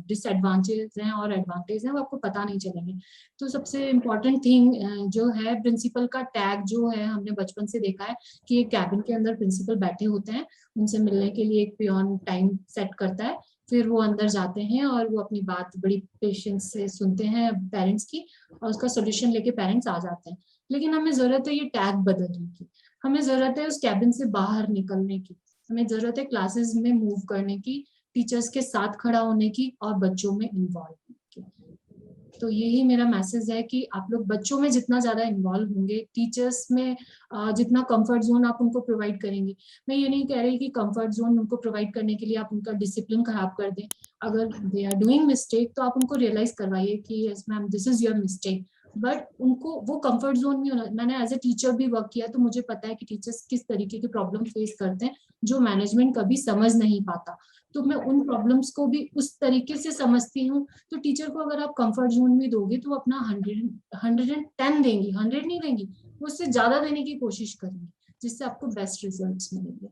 डिसएडवांटेज हैं और एडवांटेज हैं, वो आपको पता नहीं चलेंगे। तो सबसे इम्पोर्टेंट थिंग जो है, प्रिंसिपल का टैग जो है, हमने बचपन से देखा है कि एक कैबिन के अंदर प्रिंसिपल बैठे होते हैं, उनसे मिलने के लिए एक पियोन टाइम सेट करता है, फिर वो अंदर जाते हैं और वो अपनी बात बड़ी पेशेंस से सुनते हैं पेरेंट्स की, और उसका सोल्यूशन लेके पेरेंट्स आ जाते हैं। लेकिन हमें जरूरत है ये टैग बदलने की, हमें जरूरत है उस कैबिन से बाहर निकलने की, हमें जरूरत है क्लासेस में मूव करने की, टीचर्स के साथ खड़ा होने की और बच्चों में इन्वॉल्व होने की। तो यही मेरा मैसेज है कि आप लोग बच्चों में जितना ज्यादा इन्वॉल्व होंगे, टीचर्स में जितना कंफर्ट जोन आप उनको प्रोवाइड करेंगे। मैं ये नहीं कह रही कि कंफर्ट जोन उनको प्रोवाइड करने के लिए आप उनका डिसिप्लिन खराब कर दें। अगर दे आर डूइंग मिस्टेक तो आप उनको रियलाइज करवाइए कि yes ma'am, this is your mistake, but उनको वो कंफर्ट जोन में होना। मैंने एज ए टीचर भी वर्क किया, तो मुझे पता है कि टीचर्स किस तरीके की प्रॉब्लम फेस करते हैं जो मैनेजमेंट कभी समझ नहीं पाता। तो मैं उन प्रॉब्लम्स को भी उस तरीके से समझती हूँ। तो टीचर को अगर आप कंफर्ट जोन में दोगे तो वो अपना 110 देंगी, 100 नहीं देंगी, वो उससे ज्यादा देने की कोशिश करेंगी, जिससे आपको बेस्ट रिजल्ट्स मिलेंगे।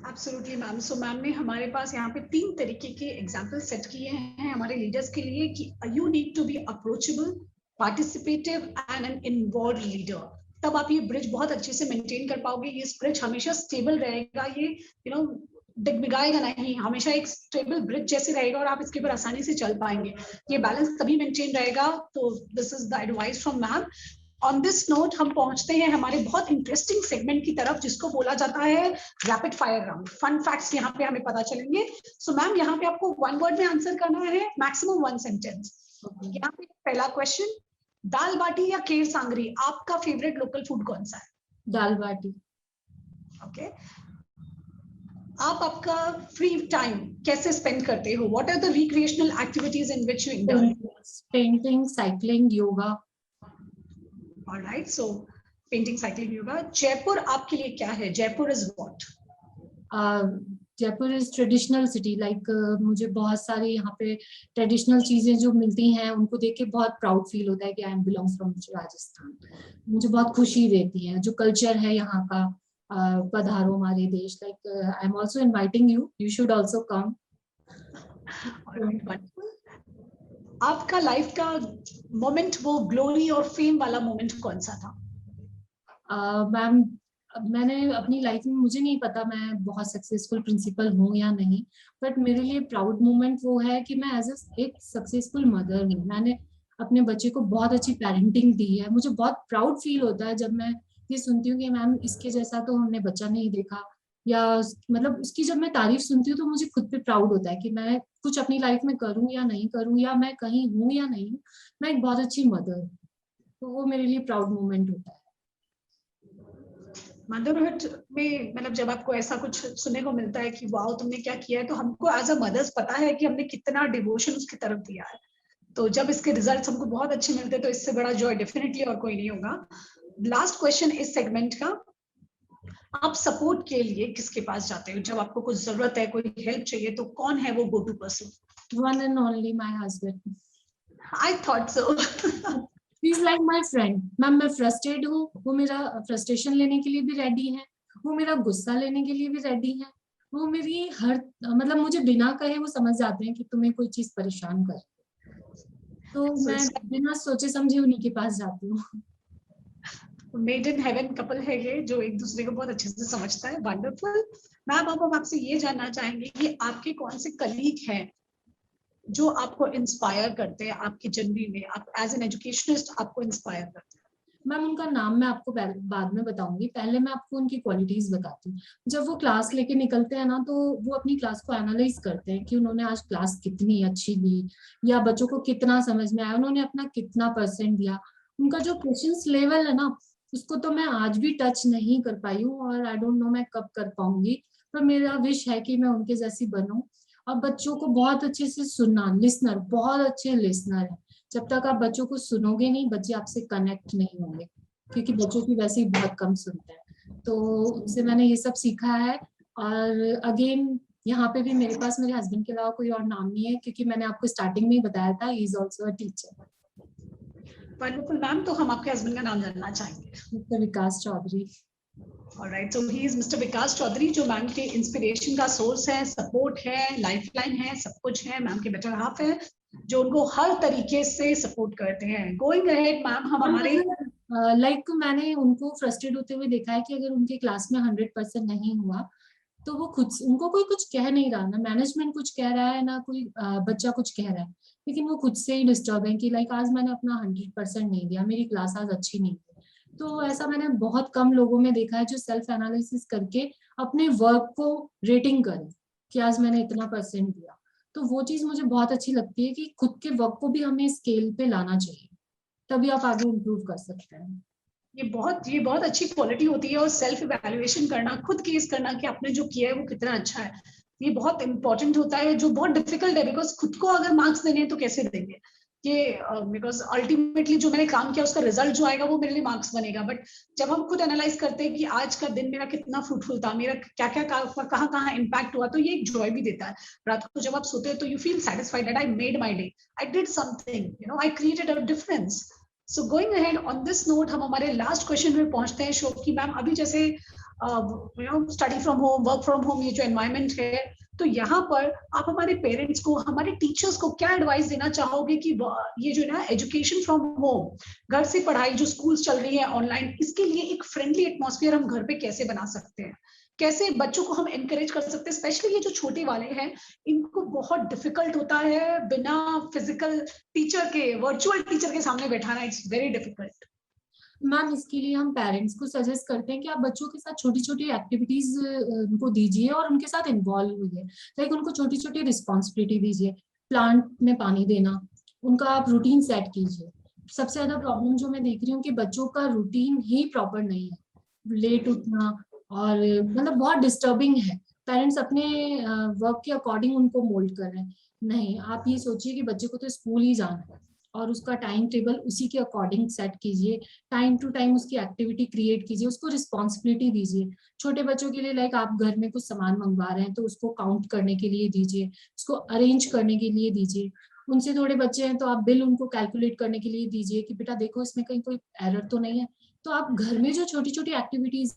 Absolutely ma'am. सो मैम ने हमारे पास यहाँ पे 3 तरीके के एग्जाम्पल सेट किए हैं हमारे लीडर्स के लिए कि you need to be approachable, participative and an involved leader. तब आप ये ब्रिज बहुत अच्छे से मेंटेन कर पाओगे। ये ब्रिज हमेशा स्टेबल रहेगा, ये डिगमिगाएगा नहीं, हमेशा एक स्टेबल ब्रिज जैसे रहेगा और आप इसके ऊपर आसानी से चल पाएंगे। ये बैलेंस तभी मेंटेन रहेगा। तो this is the advice from ma'am. On this note हम पहुंचते हैं हमारे बहुत इंटरेस्टिंग सेगमेंट की तरफ, जिसको बोला जाता है rapid fire round. Fun facts यहाँ पे हमें पता चलेंगे। सो मैम, यहाँ पे आपको 1 वर्ड में आंसर करना है, मैक्सिमम 1 सेंटेंस। यहाँ पे पहला क्वेश्चन, दाल बाटी या खीर सांगरी, आपका फेवरेट लोकल फूड कौन सा है? दाल बाटी। ओके। आप आपका फ्री टाइम कैसे स्पेंड करते हो? What are the recreational activities in which you indulge? Painting, cycling, yoga. Alright, so painting, cycling, yoga. Jaipur आपके लिए क्या है? Jaipur is what? Jaipur is traditional city. Like मुझे बहुत सारी यहाँ पे ट्रेडिशनल चीजें जो मिलती हैं, उनको देख के बहुत प्राउड फील होता है कि I am belong from Rajasthan. मुझे बहुत खुशी देती है जो कल्चर है यहाँ का। पधारो हमारे देश। Like I am also inviting you, you should also come. आपका लाइफ का मोमेंट, वो ग्लोरी और फेम वाला मोमेंट कौन सा था? मैम, मैंने अपनी लाइफ में, मुझे नहीं पता मैं बहुत सक्सेसफुल प्रिंसिपल हूँ या नहीं, बट मेरे लिए प्राउड मोमेंट वो है कि मैं एज एक सक्सेसफुल मदर हूँ। मैंने अपने बच्चे को बहुत अच्छी पेरेंटिंग दी है। मुझे बहुत प्राउड फील होता है जब मैं ये सुनती हूँ कि मैम, इसके जैसा तो हमने बच्चा नहीं देखा, या मतलब उसकी जब मैं तारीफ सुनती हूँ तो मुझे खुद पे प्राउड होता है कि मैं कुछ अपनी लाइफ में करूँ या नहीं करूँ, या मैं कहीं हूँ या नहीं हूँ, मैं एक बहुत अच्छी मदर हूँ। तो वो मेरे लिए प्राउड मोमेंट होता है। मदरहुड में मतलब जब आपको ऐसा कुछ सुनने को मिलता है कि वाओ तुमने क्या किया है, तो हमको एज अ मदर्स पता है कि हमने कितना डिवोशन उसकी तरफ दिया है। तो जब इसके रिजल्ट्स हमको बहुत अच्छे मिलते हैं तो इससे बड़ा जॉय डेफिनेटली और कोई नहीं होगा। लास्ट क्वेश्चन इस सेगमेंट का, आप सपोर्ट के लिए किसके पास जाते हो जब आपको कुछ जरूरत है, कोई हेल्प चाहिए, तो कौन है वो go to person? One and only my husband. I thought so. He's like my friend. Ma'am, मैं फ्रस्ट्रेट हूँ, वो मेरा फ्रस्ट्रेशन लेने के लिए भी रेडी है, वो मेरा गुस्सा लेने के लिए भी रेडी है, वो मेरी हर मतलब मुझे बिना कहे वो समझ जाते हैं कि तुम्हें कोई चीज परेशान कर, तो मैं बिना सोचे समझे उन्हीं के पास जाती हूँ। मेड इन हेवन कपल है ये, जो एक दूसरे को बहुत अच्छे से समझता है। वंडरफुल। मैम, अब हम आपसे ये जानना चाहेंगे कि आपके कौन से कलीग हैं जो आपको इंस्पायर करते हैं आपकी जर्नी में, आप एज एन एजुकेशनिस्ट आपको इंस्पायर करते हैं? मैम, उनका नाम मैं आपको बाद में बताऊंगी, पहले मैं आपको उनकी क्वालिटीज बताती हूँ। जब वो क्लास लेके निकलते हैं ना, तो वो अपनी क्लास को एनालाइज करते हैं कि उन्होंने आज क्लास कितनी अच्छी दी, या बच्चों को कितना समझ में आया, उन्होंने अपना कितना % दिया। उनका जो पेशेंस लेवल है ना, उसको तो मैं आज भी टच नहीं कर पाई हूँ, और आई डोंट नो मैं कब कर पाऊंगी, पर मेरा विश है कि मैं उनके जैसी बनूं। और बच्चों को बहुत अच्छे से सुनना, लिसनर, बहुत अच्छे लिसनर है। जब तक आप बच्चों को सुनोगे नहीं, बच्चे आपसे कनेक्ट नहीं होंगे, क्योंकि बच्चों की वैसे ही बहुत कम सुनते हैं। तो उनसे मैंने ये सब सीखा है। और अगेन यहाँ पे भी मेरे पास मेरे हस्बैंड के अलावा कोई और नाम नहीं है, क्योंकि मैंने आपको स्टार्टिंग में ही बताया था, he is also a teacher. Wonderful ma'am, तो हम आपके हस्बैंड का नाम जानना चाहेंगे। Mister Vikas Chaudhary. Alright, so he is Mister Vikas Chaudhary, जो मैम के इंस्पिरेशन का सोर्स है, सपोर्ट है, लाइफलाइन है, सब कुछ है, मैम के बेटर हाफ है, जो उनको हर तरीके से सपोर्ट करते हैं। गोइंग अहेड मैम, हम हमारे लाइक मैंने उनको फ्रस्ट्रेट होते हुए देखा है कि अगर उनके क्लास में 100% नहीं हुआ तो वो खुद, उनको कोई कुछ कह नहीं रहा, ना मैनेजमेंट कुछ कह रहा है, ना कोई बच्चा कुछ कह रहा है, लेकिन वो खुद से ही डिस्टर्ब है कि लाइक आज मैंने अपना 100% नहीं दिया, मेरी क्लास आज अच्छी नहीं थी। तो ऐसा मैंने बहुत कम लोगों में देखा है जो सेल्फ एनालिसिस करके अपने वर्क को रेटिंग करें कि आज मैंने इतना परसेंट दिया। तो वो चीज मुझे बहुत अच्छी लगती है कि खुद के वर्क को भी हमें स्केल पे लाना चाहिए, तभी आप आगे इम्प्रूव कर सकते हैं। ये बहुत अच्छी क्वालिटी होती है, और सेल्फ इवैल्यूएशन करना, खुद केस करना कि आपने जो किया है वो कितना अच्छा है, ये बहुत इंपॉर्टेंट होता है, जो बहुत डिफिकल्ट है, बिकॉज खुद को अगर मार्क्स देने हैं तो कैसे देंगे ये, बिकॉज अल्टीमेटली जो मैंने काम किया उसका रिजल्ट जो आएगा वो मेरे लिए मार्क्स बनेगा। बट जब हम खुद एनालाइज करते हैं कि आज का दिन मेरा कितना फ्रूटफुल था, मेरा क्या क्या कहाँ कहाँ इम्पैक्ट हुआ, तो ये एक जॉय भी देता है। रात को जब आप सोते हो तो you feel satisfied that I made my day, I did something, you know, I created a difference. So going ahead on this note, हम हमारे लास्ट क्वेश्चन में पहुंचते हैं शो की। मैम, अभी जैसे study from home, work from home, ये जो एनवायरमेंट है, तो यहाँ पर आप हमारे पेरेंट्स को, हमारे टीचर्स को क्या एडवाइस देना चाहोगे कि ये जो है ना एजुकेशन फ्रॉम होम, घर से पढ़ाई जो स्कूल्स चल रही है ऑनलाइन, इसके लिए एक फ्रेंडली एटमॉस्फेयर हम घर पे कैसे बना सकते हैं, कैसे बच्चों को हम एनकरेज कर सकते हैं, स्पेशली ये जो छोटे वाले हैं, इनको बहुत डिफिकल्ट होता है बिना फिजिकल टीचर के, वर्चुअल टीचर के सामने बैठाना, इट्स वेरी डिफिकल्ट। मैम, इसके लिए हम पेरेंट्स को सजेस्ट करते हैं कि आप बच्चों के साथ छोटी छोटी एक्टिविटीज उनको दीजिए और उनके साथ इन्वॉल्व हुई, लाइक उनको छोटी छोटी रिस्पॉन्सिबिलिटी दीजिए, प्लांट में पानी देना, उनका आप रूटीन सेट कीजिए। सबसे ज्यादा प्रॉब्लम जो मैं देख रही हूँ कि बच्चों का रूटीन ही प्रॉपर नहीं है, लेट उठना, और मतलब बहुत डिस्टर्बिंग है। पेरेंट्स अपने वर्क के अकॉर्डिंग उनको मोल्ड कर रहे हैं। नहीं, आप ये सोचिए कि बच्चे को तो स्कूल ही जाना है और उसका टाइम टेबल उसी के अकॉर्डिंग सेट कीजिए, टाइम टू टाइम उसकी एक्टिविटी क्रिएट कीजिए, उसको रिस्पॉन्सिबिलिटी दीजिए। छोटे बच्चों के लिए लाइक आप घर में कुछ सामान मंगवा रहे हैं तो उसको काउंट करने के लिए दीजिए, उसको अरेंज करने के लिए दीजिए। उनसे थोड़े बच्चे हैं तो आप बिल उनको कैलकुलेट करने के लिए दीजिए कि बेटा देखो इसमें कहीं कोई एरर तो नहीं है। तो आप घर में जो छोटी छोटी एक्टिविटीज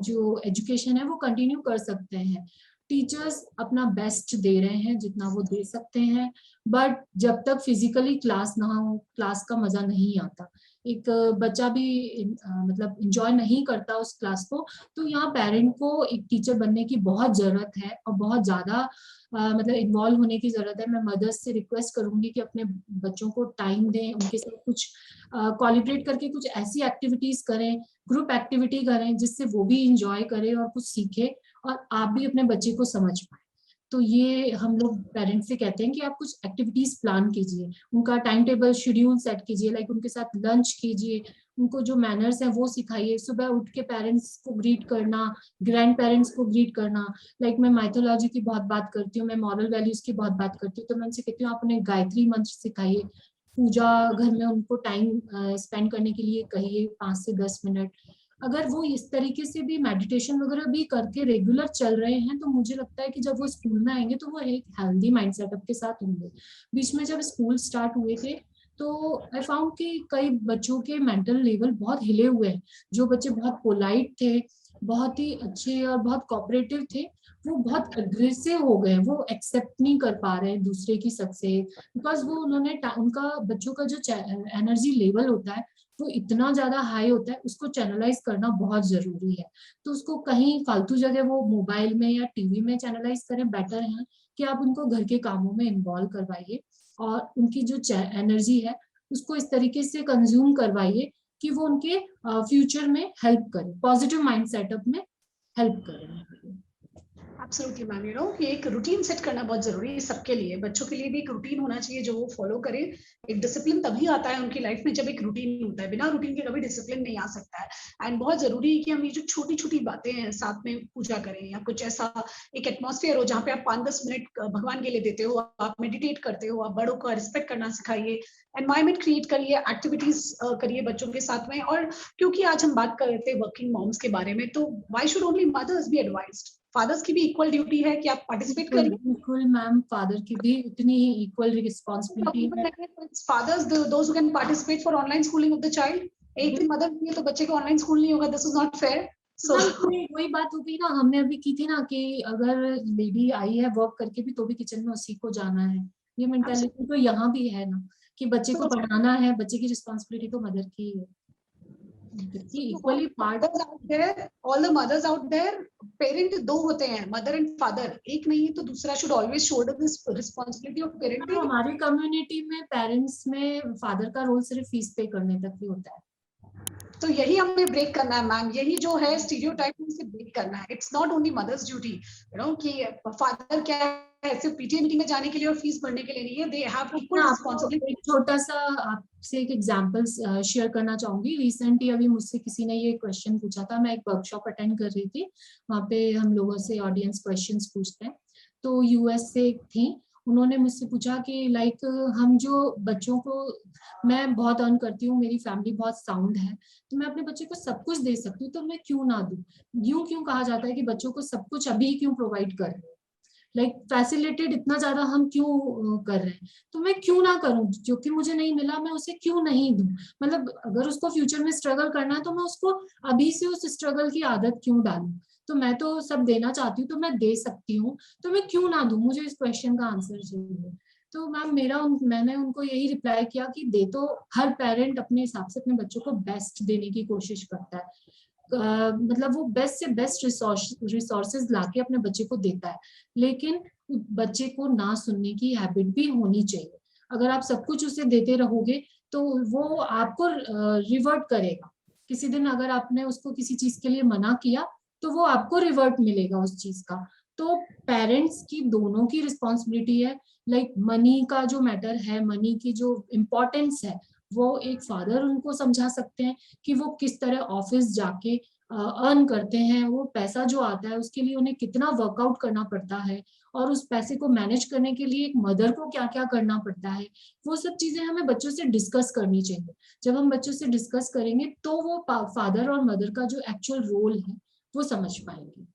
जो एजुकेशन है वो कंटिन्यू कर सकते हैं। टीचर्स अपना बेस्ट दे रहे हैं जितना वो दे सकते हैं, बट जब तक फिजिकली क्लास ना हो, क्लास का मजा नहीं आता। एक बच्चा भी मतलब इंजॉय नहीं करता उस क्लास को। तो यहाँ पेरेंट को एक टीचर बनने की बहुत जरूरत है और बहुत ज्यादा मतलब इन्वॉल्व होने की जरूरत है। मैं मदर्स से रिक्वेस्ट करूंगी कि अपने बच्चों को टाइम दें, उनके साथ कुछ कोलैबोरेट करके कुछ ऐसी एक्टिविटीज करें, ग्रुप एक्टिविटी करें जिससे वो भी इंजॉय करे और कुछ सीखे और आप भी अपने बच्चे को समझ पाए। तो ये हम लोग पेरेंट्स से कहते हैं कि आप कुछ एक्टिविटीज प्लान कीजिए, उनका टाइम टेबल शेड्यूल सेट कीजिए, लाइक उनके साथ लंच कीजिए, उनको जो मैनर्स हैं वो सिखाइए, सुबह उठ के पेरेंट्स को ग्रीट करना, ग्रैंड पेरेंट्स को ग्रीट करना। लाइक मैं माइथोलॉजी की बहुत बात करती हूँ, मैं मॉरल वैल्यूज की बहुत बात करती हूँ, तो मैं उनसे कहती हूँ आप उन्हें गायत्री मंत्र सिखाइए, पूजा घर में उनको टाइम स्पेंड करने के लिए कहिए 5 से 10 मिनट। अगर वो इस तरीके से भी मेडिटेशन वगैरह भी करके रेगुलर चल रहे हैं तो मुझे लगता है कि जब वो स्कूल में आएंगे तो वो एक हेल्दी माइंड सेटअप के साथ होंगे। बीच में जब स्कूल स्टार्ट हुए थे तो आई फाउंड कि कई बच्चों के मेंटल लेवल बहुत हिले हुए हैं। जो बच्चे बहुत पोलाइट थे, बहुत ही अच्छे और बहुत कोऑपरेटिव थे, वो बहुत अग्रेसिव हो गए, वो एक्सेप्ट नहीं कर पा रहे हैं दूसरे की सक्सेस, बिकॉज वो उन्होंने उनका बच्चों का जो एनर्जी लेवल होता है वो इतना ज्यादा हाई होता है, उसको चैनलाइज करना बहुत जरूरी है। तो उसको कहीं फालतू जगह वो मोबाइल में या टीवी में चैनलाइज करें बेटर है कि आप उनको घर के कामों में इन्वॉल्व करवाइए और उनकी जो एनर्जी है उसको इस तरीके से कंज्यूम करवाइए कि वो उनके फ्यूचर में हेल्प करे, पॉजिटिव माइंड सेटअप में हेल्प करे। एब्सोल्युटली मैम, यू नो कि एक रूटीन सेट करना बहुत जरूरी है सबके लिए, बच्चों के लिए भी एक रूटीन होना चाहिए जो वो फॉलो करें। एक डिसिप्लिन तभी आता है उनकी लाइफ में जब एक रूटीन होता है, बिना रूटीन के कभी डिसिप्लिन नहीं आ सकता है। एंड बहुत जरूरी है कि हम ये जो छोटी छोटी बातें हैं साथ में पूजा करें, या कुछ ऐसा एक एटमॉस्फेयर हो जहाँ पे आप 5-10 मिनट भगवान के लिए देते हो, आप मेडिटेट करते हो, आप बड़ों का रिस्पेक्ट करना सिखाइए, एनवायरमेंट क्रिएट करिए, एक्टिविटीज करिए बच्चों के साथ में। और क्योंकि आज हम बात कर रहे थे वर्किंग मॉम्स के बारे में, तो why should only mothers be advised? Fathers की भी इक्वल ड्यूटी है कि आप पार्टिसिपेट करिए। बिल्कुल मैम, फादर की भी उतनी ही इक्वल रिस्पॉन्सिबिलिटी है। Fathers those who can participate for online schooling of the child, एक दिन मदर नहीं है तो बच्चे को ऑनलाइन स्कूल नहीं होगा, this is not fair. So, वही बात हो गई ना, हमने अभी की थी ना कि अगर लेडी आई है वर्क करके भी तो भी किचन में उसी को जाना है, ये मेंटालिटी तो यहाँ भी है ना कि बच्चे को पढ़ाना है, बच्चे की रिस्पॉन्सिबिलिटी तो मदर की है। Equally part all the mothers out there, parent दो होते हैं, मदर एंड फादर, एक नहीं है तो दूसरा should always shoulder this responsibility of parenting. हमारी कम्युनिटी में पेरेंट्स में फादर का रोल सिर्फ फीस पे करने तक ही होता है। तो यही हमें ब्रेक करना है मैम, यही जो है स्टीरियोटाइप से ब्रेक करना है। It's not only mother's duty, you know, कि फादर क्या है सिर्फ पीटीए मीटिंग में जाने के लिए और फीस भरने के लिए नहीं है, दे हैव इक्वल रिस्पांसिबिलिटी। एक छोटा सा आपसे एक एग्जांपल शेयर करना चाहूंगी। रिसेंटली अभी मुझसे किसी ने ये क्वेश्चन पूछा था, मैं एक वर्कशॉप अटेंड कर रही थी, वहाँ पे हम लोगों से ऑडियंस क्वेश्चंस पूछते हैं, तो यूएस से थी, उन्होंने मुझसे पूछा कि लाइक हम जो बच्चों को, मैं बहुत अर्न करती हूँ, मेरी फैमिली बहुत साउंड है, तो मैं अपने बच्चे को सब कुछ दे सकती हूँ, तो मैं क्यों ना दूं? यूं क्यों कहा जाता है कि बच्चों को सब कुछ अभी क्यों प्रोवाइड कर रहे हैं, लाइक फैसिलिटेट इतना ज्यादा हम क्यों कर रहे हैं, तो मैं क्यों ना करूं, जो कि मुझे नहीं मिला मैं उसे क्यों नहीं दूं? मतलब अगर उसको फ्यूचर में स्ट्रगल करना है तो मैं उसको अभी से उस स्ट्रगल की आदत क्यों डालूं? तो मैं तो सब देना चाहती हूँ, तो मैं दे सकती हूँ, तो मैं क्यों ना दूं? मुझे इस क्वेश्चन का आंसर चाहिए। तो मैम मैंने उनको यही रिप्लाई किया कि दे तो हर पेरेंट अपने हिसाब से अपने बच्चों को बेस्ट देने की कोशिश करता है, मतलब वो बेस्ट से बेस्ट रिसोर्सेज लाके अपने बच्चे को देता है, लेकिन बच्चे को ना सुनने की हैबिट भी होनी चाहिए। अगर आप सब कुछ उसे देते रहोगे तो वो आपको रिवर्ट करेगा। किसी दिन अगर आपने उसको किसी चीज के लिए मना किया तो वो आपको रिवर्ट मिलेगा उस चीज का। तो पेरेंट्स की दोनों की रिस्पॉन्सिबिलिटी है, लाइक मनी का जो मैटर है, मनी की जो इम्पोर्टेंस है, वो एक फादर उनको समझा सकते हैं कि वो किस तरह ऑफिस जाके अर्न करते हैं, वो पैसा जो आता है उसके लिए उन्हें कितना वर्कआउट करना पड़ता है, और उस पैसे को मैनेज करने के लिए एक मदर को क्या क्या करना पड़ता है, वो सब चीजें हमें बच्चों से डिस्कस करनी चाहिए। जब हम बच्चों से डिस्कस करेंगे तो वो फादर और मदर का जो एक्चुअल रोल है वो समझ पाएंगे।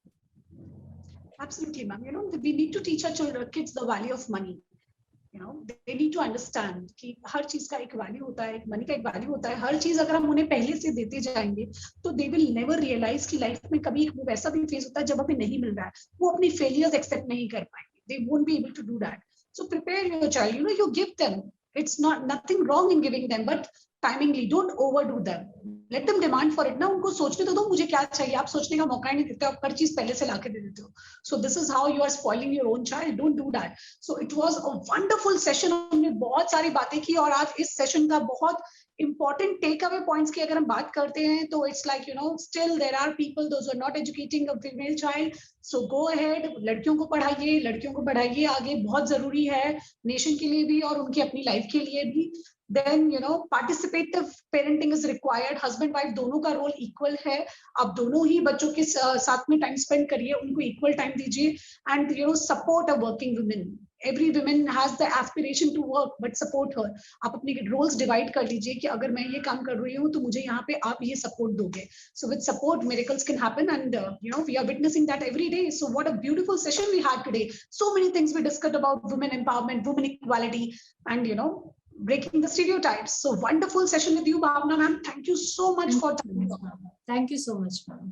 Absolutely, ma'am. You know, we need to teach our children, kids, the value of money. You know, they need to understand कि हर चीज का एक वैल्यू होता है, मनी का एक वैल्यू होता है। हर चीज अगर हम उन्हें पहले से देते जाएंगे तो दे विल नेवर रियलाइज कि लाइफ में कभी वो वैसा भी फेज होता है जब हमें नहीं मिल रहा है, वो अपनी फेलियर्स एक्सेप्ट नहीं कर पाएंगे, they won't be able to do that. So prepare your child, you know, you give them, it's not nothing wrong in giving them, but timingly, don't overdo them, let them demand for it। ना उनको सोचने तो दो मुझे क्या चाहिए, आप सोचने का मौका ही नहीं देते, आप हर चीज पहले से लाके दे देते हो। So this is how you are spoiling your own child, don't do that। So it was a wonderful session, हमने बहुत सारी बातें की, और आज इस सेशन का बहुत important take away points की अगर हम बात करते हैं तो it's like, you know, still there are people those who are not educating a female child, so go ahead, लड़कियों को पढ़ाइए आगे, बहुत जरूरी है नेशन के लिए भी और उनकी अपनी लाइफ के लिए भी। Then, you know, participative parenting is required, husband wife दोनों का रोल इक्वल है, आप दोनों ही बच्चों के साथ में टाइम स्पेंड करिए, उनको इक्वल टाइम दीजिए, and you know support a working women. Every woman has the aspiration to work, but support her। आप अपने रोल्स डिवाइड कर लीजिए कि अगर मैं ये काम कर रही हूँ तो मुझे यहाँ पे आप ये सपोर्ट दोगे। So with support, miracles can happen, and you know, we are witnessing that every day। So what a beautiful session we had today। So many things we discussed about women empowerment, women equality, and you know, breaking the stereotypes। So wonderful session with you, Bhavna ma'am। Thank you so much for time. Thank you so much, ma'am.